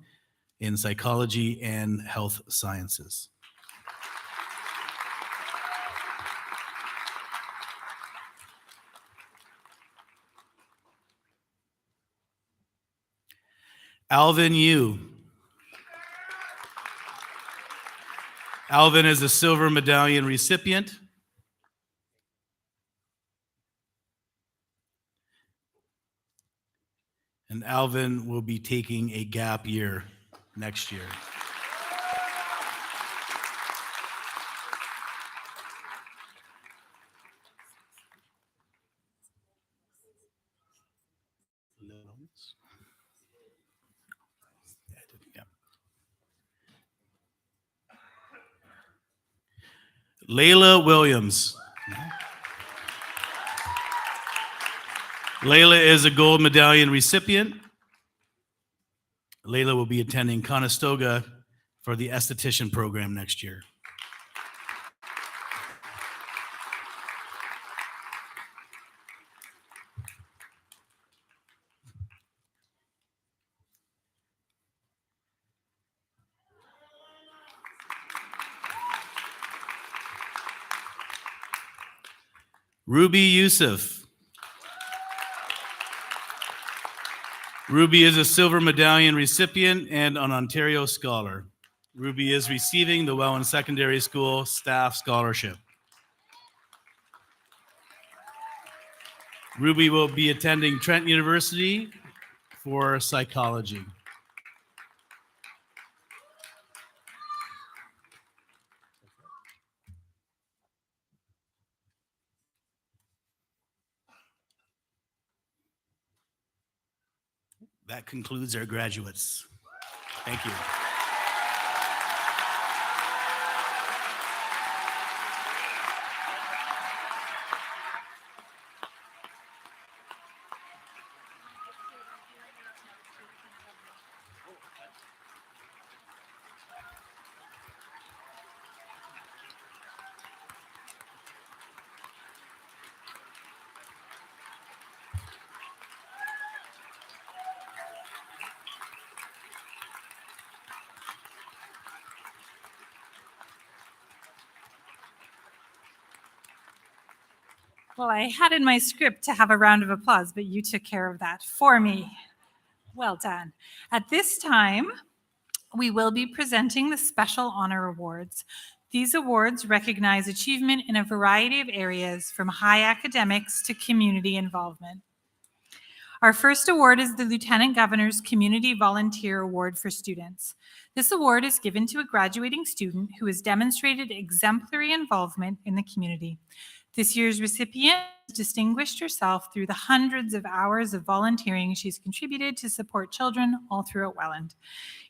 Speaker 10: in psychology and health sciences. Alvin Yu. Alvin is a silver medallion recipient. And Alvin will be taking a gap year next year. Layla Williams. Layla is a gold medallion recipient. Layla will be attending Conestoga for the esthetician program next year. Ruby Youssef. Ruby is a silver medallion recipient and an Ontario Scholar. Ruby is receiving the Welland Secondary School Staff Scholarship. Ruby will be attending Trent University for psychology. That concludes our graduates. Thank you.
Speaker 1: Well, I had in my script to have a round of applause, but you took care of that for me. Well done. At this time, we will be presenting the Special Honor Awards. These awards recognize achievement in a variety of areas, from high academics to community involvement. Our first award is the Lieutenant Governor's Community Volunteer Award for students. This award is given to a graduating student who has demonstrated exemplary involvement in the community. This year's recipient has distinguished herself through the hundreds of hours of volunteering she's contributed to support children all throughout Welland.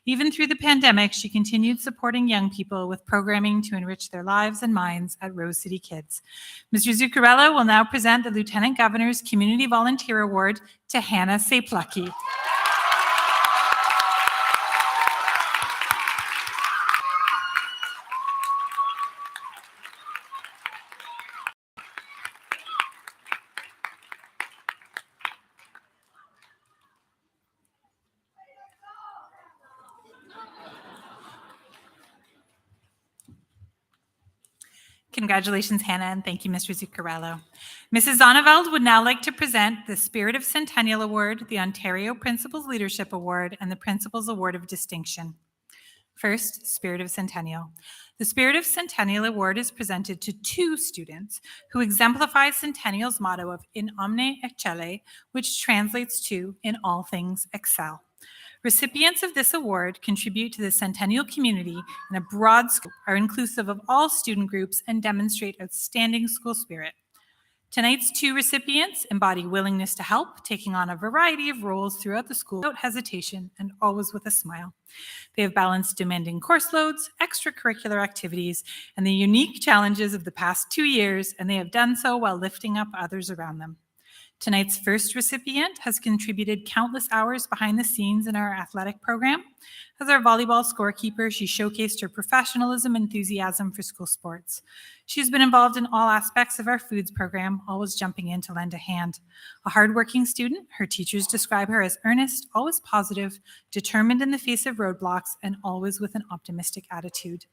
Speaker 1: Even through the pandemic, she continued supporting young people with programming to enrich their lives and minds at Rose City Kids. Mr. Zuccarello will now present the Lieutenant Governor's Community Volunteer Award to Hannah Saplucky. Congratulations, Hannah, and thank you, Mr. Zuccarello. Mrs. Zonneveld would now like to present the Spirit of Centennial Award, the Ontario Principals Leadership Award, and the Principals Award of Distinction. First, Spirit of Centennial. The Spirit of Centennial Award is presented to 2 students who exemplify Centennial's motto of In Omne Excelle, which translates to In All Things Excel. Recipients of this award contribute to the Centennial community in a broad scope, are inclusive of all student groups, and demonstrate outstanding school spirit. Tonight's 2 recipients embody willingness to help, taking on a variety of roles throughout the school without hesitation and always with a smile. They have balanced demanding course loads, extracurricular activities, and the unique challenges of the past 2 years, and they have done so while lifting up others around them. Tonight's first recipient has contributed countless hours behind the scenes in our athletic program. As our volleyball scorekeeper, she showcased her professionalism and enthusiasm for school sports. She's been involved in all aspects of our foods program, always jumping in to lend a hand. A hardworking student, her teachers describe her as earnest, always positive, determined in the face of roadblocks, and always with an optimistic attitude.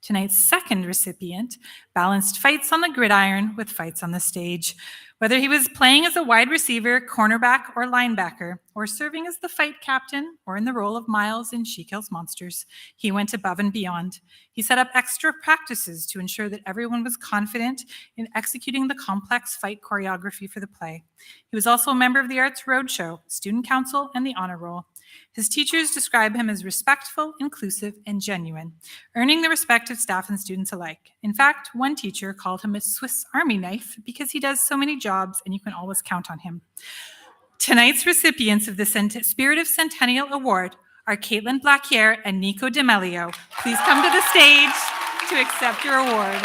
Speaker 1: Tonight's second recipient balanced fights on the gridiron with fights on the stage. Whether he was playing as a wide receiver, cornerback, or linebacker, or serving as the fight captain, or in the role of Miles in She Kills Monsters, he went above and beyond. He set up extra practices to ensure that everyone was confident in executing the complex fight choreography for the play. He was also a member of the Arts Roadshow, Student Council, and the Honor Roll. His teachers describe him as respectful, inclusive, and genuine, earning the respect of staff and students alike. In fact, one teacher called him a Swiss Army knife because he does so many jobs and you can always count on him. Tonight's recipients of the Spirit of Centennial Award are Caitlin Blacquier and Nico D'Amelio. Please come to the stage to accept your award.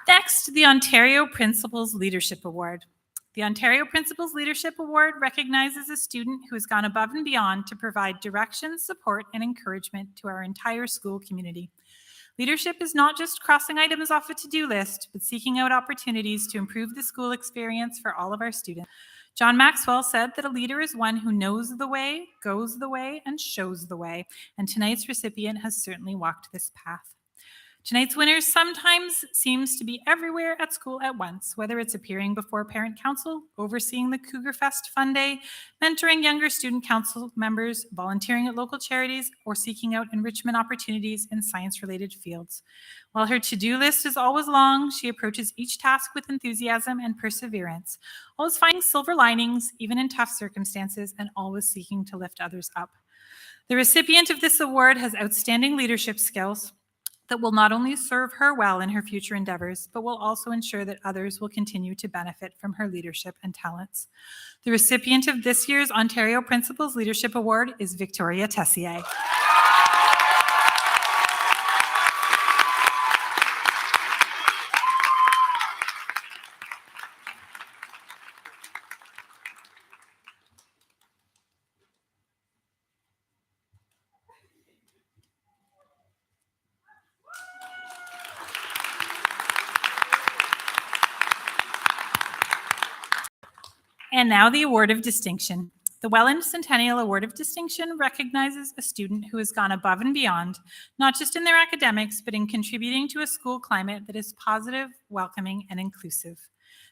Speaker 1: Next, the Ontario Principals Leadership Award. The Ontario Principals Leadership Award recognizes a student who has gone above and beyond to provide direction, support, and encouragement to our entire school community. Leadership is not just crossing items off a to-do list, but seeking out opportunities to improve the school experience for all of our students. John Maxwell said that a leader is one who knows the way, goes the way, and shows the way, and tonight's recipient has certainly walked this path. Tonight's winner sometimes seems to be everywhere at school at once, whether it's appearing before parent council, overseeing the Cougar Fest Fun Day, mentoring younger student council members, volunteering at local charities, or seeking out enrichment opportunities in science-related fields. While her to-do list is always long, she approaches each task with enthusiasm and perseverance, always finding silver linings, even in tough circumstances, and always seeking to lift others up. The recipient of this award has outstanding leadership skills that will not only serve her well in her future endeavors, but will also ensure that others will continue to benefit from her leadership and talents. The recipient of this year's Ontario Principals Leadership Award is Victoria Tessier. And now the Award of Distinction. The Welland Centennial Award of Distinction recognizes a student who has gone above and beyond, not just in their academics, but in contributing to a school climate that is positive, welcoming, and inclusive.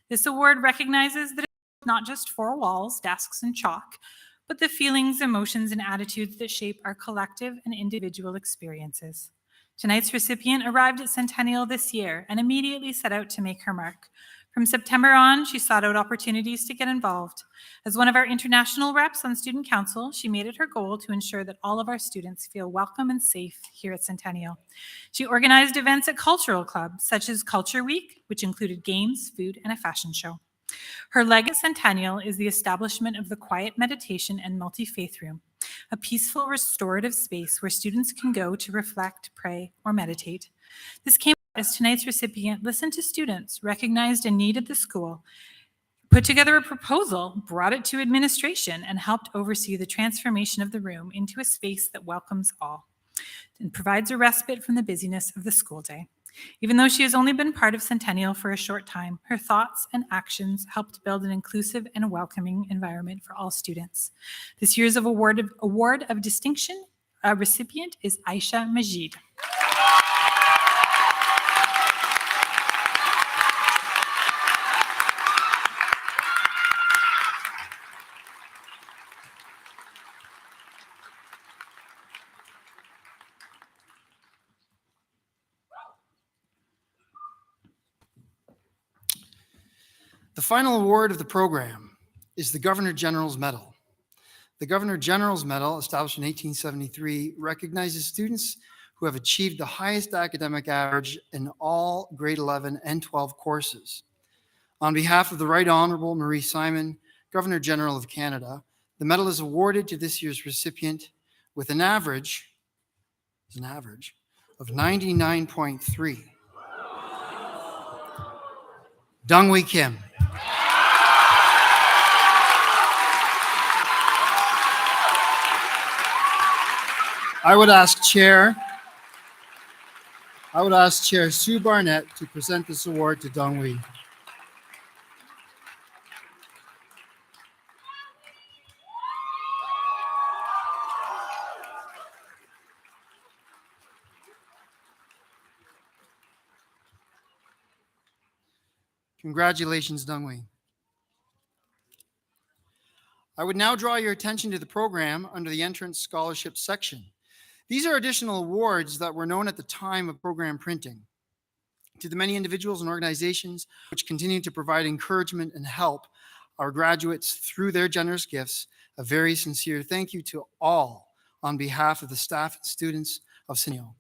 Speaker 1: This award recognizes that it's not just four walls, desks, and chalk, but the feelings, emotions, and attitudes that shape our collective and individual experiences. Tonight's recipient arrived at Centennial this year and immediately set out to make her mark. From September on, she sought out opportunities to get involved. As one of our international reps on Student Council, she made it her goal to ensure that all of our students feel welcome and safe here at Centennial. She organized events at cultural clubs, such as Culture Week, which included games, food, and a fashion show. Her leg at Centennial is the establishment of the Quiet Meditation and Multi-Faith Room, a peaceful, restorative space where students can go to reflect, pray, or meditate. This came as tonight's recipient listened to students, recognized a need at the school, put together a proposal, brought it to administration, and helped oversee the transformation of the room into a space that welcomes all and provides a respite from the busyness of the school day. Even though she has only been part of Centennial for a short time, her thoughts and actions helped build an inclusive and welcoming environment for all students. This year's Award of Distinction recipient is Aisha Majid.
Speaker 2: The final award of the program is the Governor General's Medal. The Governor General's Medal, established in 1873, recognizes students who have achieved the highest academic average in all grade 11 and 12 courses. On behalf of the Right Honorable Marie Simon, Governor General of Canada, the medal is awarded to this year's recipient with an average of 99.3. Donghui Kim. I would ask Chair Sue Barnett to present this award to Donghui. Congratulations, Donghui. I would now draw your attention to the program under the Entrance Scholarship section. These are additional awards that were known at the time of program printing. To the many individuals and organizations which continue to provide encouragement and help our graduates through their generous gifts, a very sincere thank you to all on behalf of the staff and students of Centennial.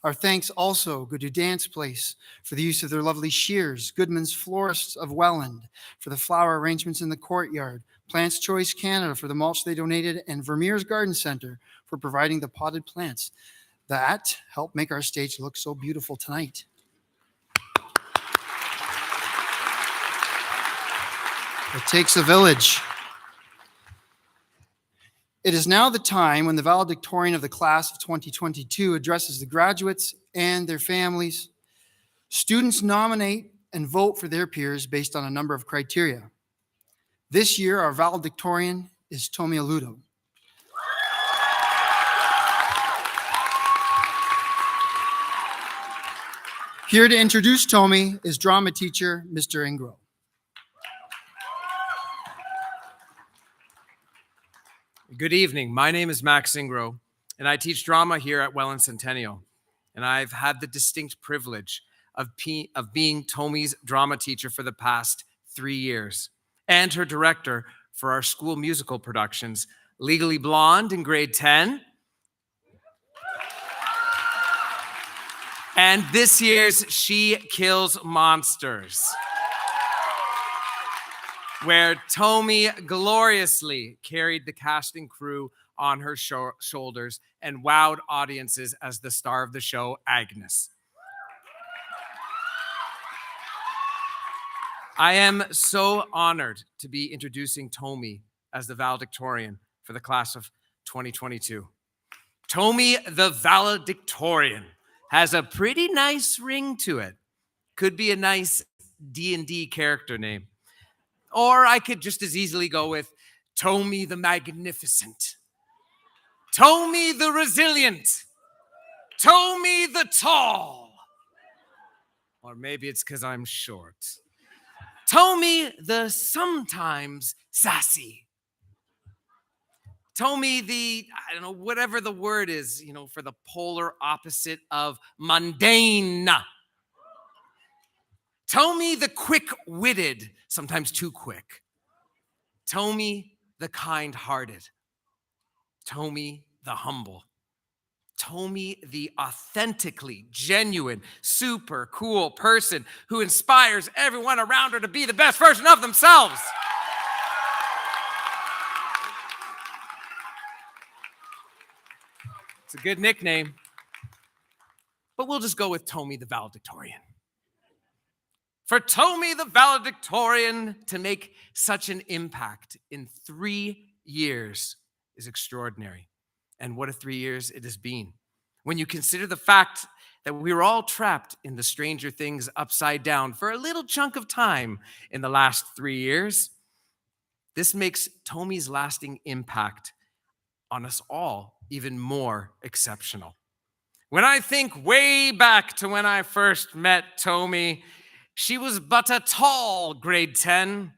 Speaker 2: Our thanks also go to Dance Place for the use of their lovely shears, Goodman's Florists of Welland for the flower arrangements in the courtyard, Plants Choice Canada for the mulch they donated, and Vermeer's Garden Center for providing the potted plants that help make our stage look so beautiful tonight. It takes a village. It is now the time when the valedictorian of the class of 2022 addresses the graduates and their families. Students nominate and vote for their peers based on a number of criteria. This year, our valedictorian is Tomi Aludo. Here to introduce Tomi is drama teacher, Mr. Ingro.
Speaker 11: Good evening. My name is Max Ingro, and I teach drama here at Welland Centennial. And I've had the distinct privilege of being Tomi's drama teacher for the past 3 years, and her director for our school musical productions, Legally Blonde in grade 10, and this year's She Kills Monsters, where Tomi gloriously carried the casting crew on her shoulders and wowed audiences as the star of the show, Agnes. I am so honored to be introducing Tomi as the valedictorian for the class of 2022. Tomi the valedictorian has a pretty nice ring to it. Could be a nice D&D character name. Or I could just as easily go with Tommy the Magnificent, Tommy the Resilient, Tommy the Tall. Or maybe it's because I'm short. Tommy the Sometimes Sassy. Tommy the, I don't know, whatever the word is, for the polar opposite of mundane. Tommy the quick-witted, sometimes too quick. Tommy the kind-hearted. Tommy the humble. Tommy the authentically genuine, super cool person who inspires everyone around her to be the best version of themselves. It's a good nickname, but we'll just go with Tommy the Valedictorian. For Tommy the Valedictorian to make such an impact in 3 years is extraordinary. And what a 3 years it has been. When you consider the fact that we were all trapped in the Stranger Things upside down for a little chunk of time in the last 3 years, this makes Tommy's lasting impact on us all even more exceptional. When I think way back to when I first met Tommy, she was but a tall grade 10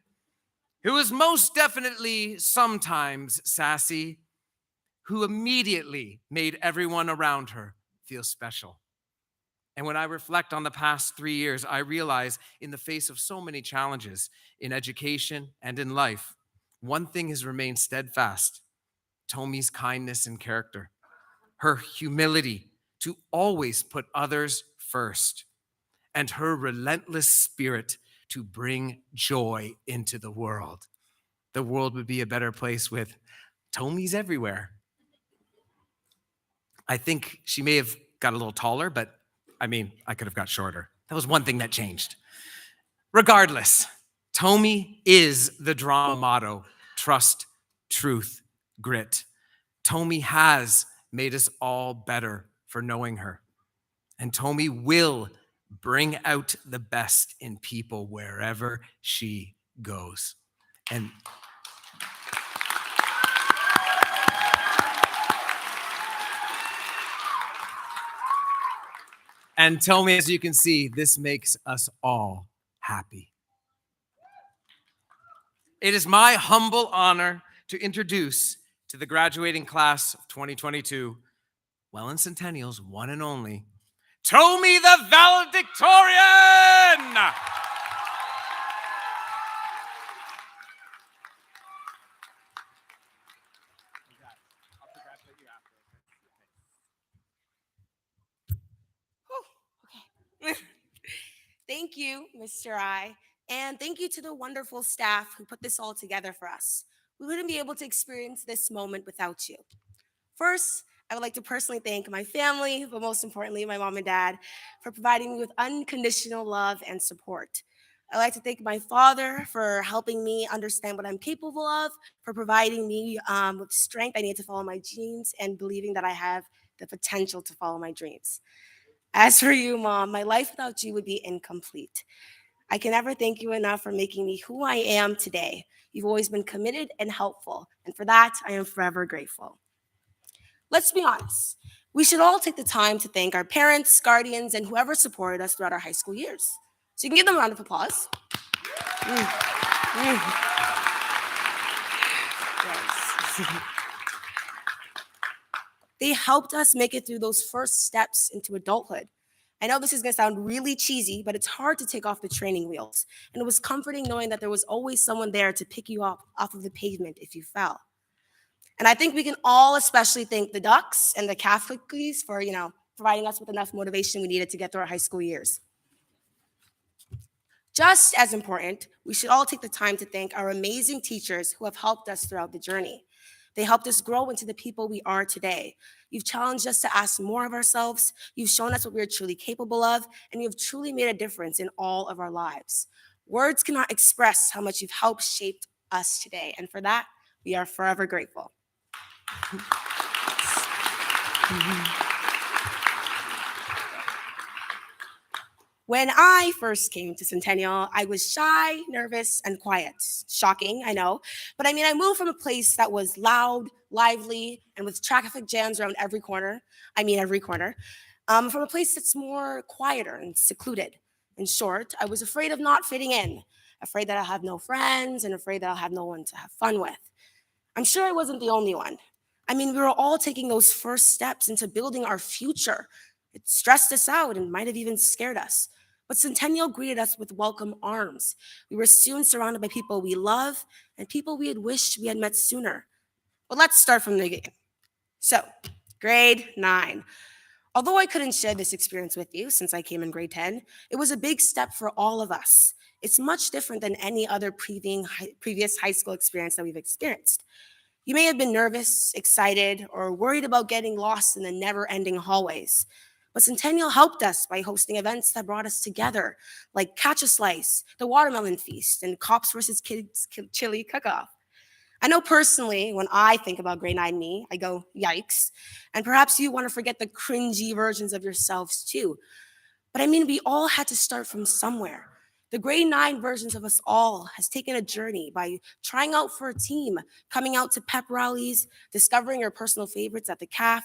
Speaker 11: who was most definitely sometimes sassy, who immediately made everyone around her feel special. And when I reflect on the past 3 years, I realize in the face of so many challenges in education and in life, one thing has remained steadfast: Tommy's kindness and character, her humility to always put others first, and her relentless spirit to bring joy into the world. The world would be a better place with Tommy's everywhere. I think she may have got a little taller, but I could have got shorter. That was one thing that changed. Regardless, Tommy is the drama motto: trust, truth, grit. Tommy has made us all better for knowing her. And Tommy will bring out the best in people wherever she goes. And Tommy, as you can see, this makes us all happy. It is my humble honor to introduce to the graduating class of 2022, Welland Centennial's one and only, Tommy the Valedictorian!
Speaker 12: Thank you, Mr. I, and thank you to the wonderful staff who put this all together for us. We wouldn't be able to experience this moment without you. First, I would like to personally thank my family, but most importantly, my mom and dad, for providing me with unconditional love and support. I'd like to thank my father for helping me understand what I'm capable of, for providing me with strength I need to follow my dreams, and believing that I have the potential to follow my dreams. As for you, Mom, my life without you would be incomplete. I can never thank you enough for making me who I am today. You've always been committed and helpful, and for that, I am forever grateful. Let's be honest. We should all take the time to thank our parents, guardians, and whoever supported us throughout our high school years. So you can give them a round of applause. Yes. They helped us make it through those first steps into adulthood. I know this is going to sound really cheesy, but it's hard to take off the training wheels. And it was comforting knowing that there was always someone there to pick you up off of the pavement if you fell. And I think we can all especially thank the Ducks and the Catholics for, providing us with enough motivation we needed to get through our high school years. Just as important, we should all take the time to thank our amazing teachers who have helped us throughout the journey. They helped us grow into the people we are today. You've challenged us to ask more of ourselves. You've shown us what we are truly capable of, and you've truly made a difference in all of our lives. Words cannot express how much you've helped shape us today, and for that, we are forever grateful. When I first came to Centennial, I was shy, nervous, and quiet. Shocking, I know. But I mean, I moved from a place that was loud, lively, and with traffic jams around every corner. Every corner. From a place that's more quieter and secluded. In short, I was afraid of not fitting in, afraid that I'll have no friends, and afraid that I'll have no one to have fun with. I'm sure I wasn't the only one. I mean, we were all taking those first steps into building our future. It stressed us out and might have even scared us. But Centennial greeted us with welcome arms. We were soon surrounded by people we love and people we had wished we had met sooner. But let's start from the beginning. So, grade 9. Although I couldn't share this experience with you since I came in grade 10, it was a big step for all of us. It's much different than any other previous high school experience that we've experienced. You may have been nervous, excited, or worried about getting lost in the never-ending hallways. But Centennial helped us by hosting events that brought us together, like Catch a Slice, the Watermelon Feast, and Cops versus Kids Chili Cook-Off. I know personally, when I think about grade 9 me, I go, yikes. And perhaps you want to forget the cringy versions of yourselves too. But I mean, we all had to start from somewhere. The grade 9 versions of us all has taken a journey by trying out for a team, coming out to pep rallies, discovering your personal favorites at the CAF,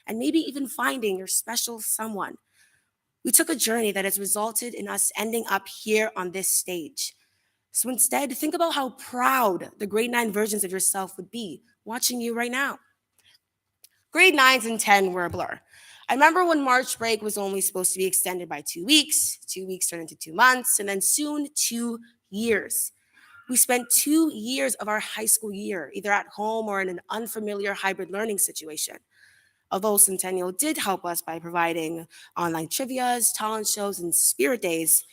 Speaker 12: and maybe even finding your special someone. We took a journey that has resulted in us ending up here on this stage. So instead, think about how proud the grade 9 versions of yourself would be watching you right now. Grade 9s and 10 were a blur. I remember when March break was only supposed to be extended by 2 weeks, 2 weeks turned into 2 months, and then soon 2 years. We spent 2 years of our high school year, either at home or in an unfamiliar hybrid learning situation. Although Centennial did help us by providing online trivias, talent shows, and spirit days,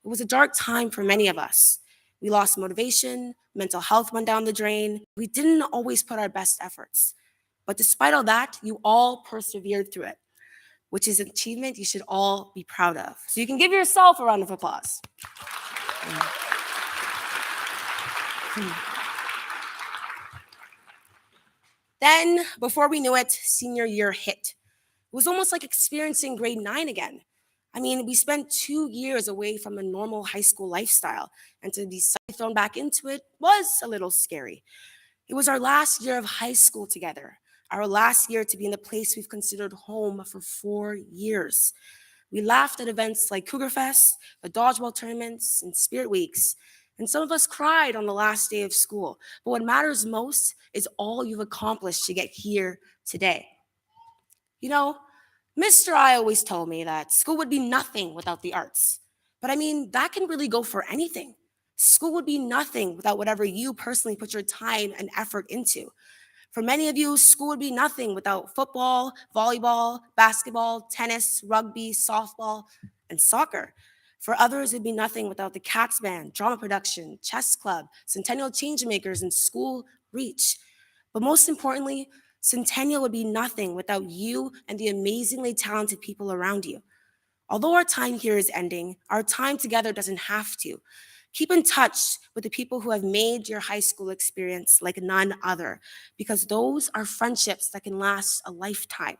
Speaker 12: it was a dark time for many of us. We lost motivation, mental health went down the drain. We didn't always put our best efforts. But despite all that, you all persevered through it, which is an achievement you should all be proud of. So you can give yourself a round of applause. Then, before we knew it, senior year hit. It was almost like experiencing grade 9 again. I mean, we spent 2 years away from a normal high school lifestyle, and to be thrown back into it was a little scary. It was our last year of high school together, our last year to be in the place we've considered home for 4 years. We laughed at events like Cougar Fest, the dodgeball tournaments, and Spirit Weeks. And some of us cried on the last day of school. But what matters most is all you've accomplished to get here today. You know, Mr. I always told me that school would be nothing without the arts. But I mean, that can really go for anything. School would be nothing without whatever you personally put your time and effort into. For many of you, school would be nothing without football, volleyball, basketball, tennis, rugby, softball, and soccer. For others, it'd be nothing without the Cats Band, drama production, chess club, Centennial Changemakers, and school reach. But most importantly, Centennial would be nothing without you and the amazingly talented people around you. Although our time here is ending, our time together doesn't have to. Keep in touch with the people who have made your high school experience like none other, because those are friendships that can last a lifetime.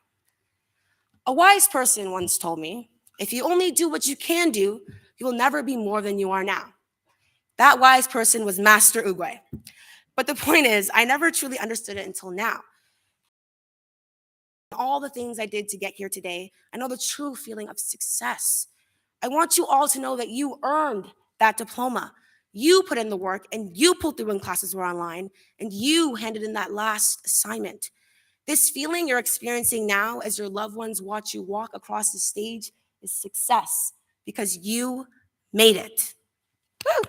Speaker 12: A wise person once told me, if you only do what you can do, you will never be more than you are now. That wise person was Master Ugwe. But the point is, I never truly understood it until now. All the things I did to get here today, I know the true feeling of success. I want you all to know that you earned that diploma. You put in the work, and you pulled through when classes were online, and you handed in that last assignment. This feeling you're experiencing now as your loved ones watch you walk across the stage is success, because you made it. Woo!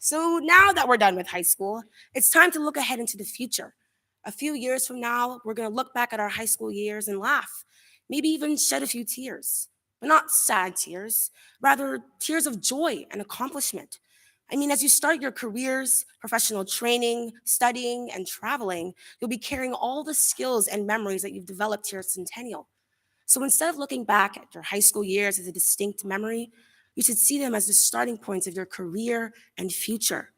Speaker 12: So now that we're done with high school, it's time to look ahead into the future. A few years from now, we're going to look back at our high school years and laugh, maybe even shed a few tears, but not sad tears, rather tears of joy and accomplishment. I mean, as you start your careers, professional training, studying, and traveling, you'll be carrying all the skills and memories that you've developed here at Centennial. So instead of looking back at your high school years as a distinct memory, you should see them as the starting points of your career and future.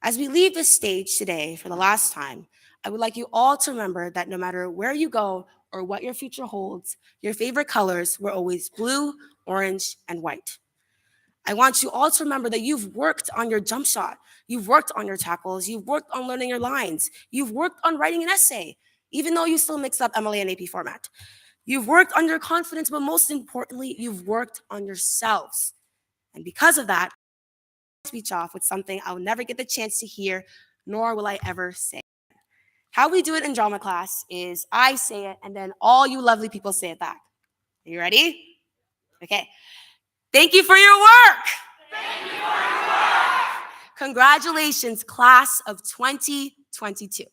Speaker 12: As we leave this stage today for the last time, I would like you all to remember that no matter where you go or what your future holds, your favorite colors were always blue, orange, and white. I want you all to remember that you've worked on your jump shot, you've worked on your tackles, you've worked on learning your lines, you've worked on writing an essay, even though you still mix up MLA and AP format. You've worked on your confidence, but most importantly, you've worked on yourselves. And because of that, I'll speech off with something I'll never get the chance to hear, nor will I ever say. How we do it in drama class is I say it, and then all you lovely people say it back. Are you ready? Okay. Thank you for your work. Thank you for your work. Congratulations, class of 2022.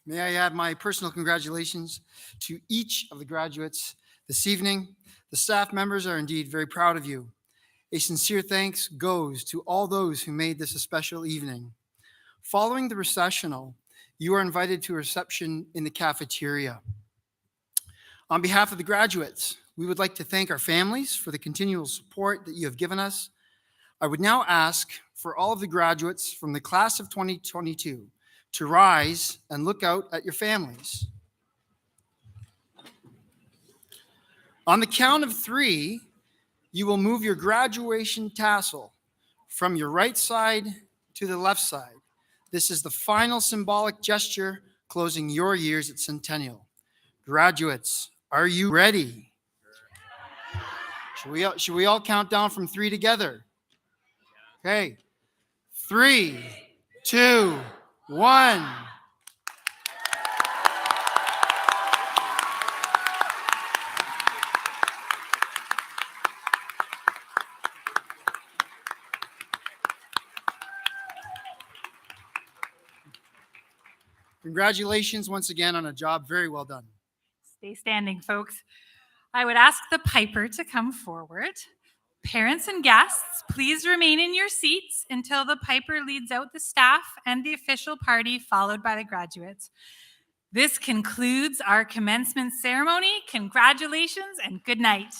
Speaker 2: May I add my personal congratulations to each of the graduates this evening. The staff members are indeed very proud of you. A sincere thanks goes to all those who made this a special evening. Following the recessional, you are invited to a reception in the cafeteria. On behalf of the graduates, we would like to thank our families for the continual support that you have given us. I would now ask for all of the graduates from the class of 2022 to rise and look out at your families. On the count of 3, you will move your graduation tassel from your right side to the left side. This is the final symbolic gesture closing your years at Centennial. Graduates, are you ready? Should we all count down from 3 together? Okay. 3, 2, 1. Congratulations once again on a job very well done.
Speaker 1: Stay standing, folks. I would ask the piper to come forward. Parents and guests, please remain in your seats until the piper leads out the staff and the official party, followed by the graduates. This concludes our commencement ceremony. Congratulations and good night.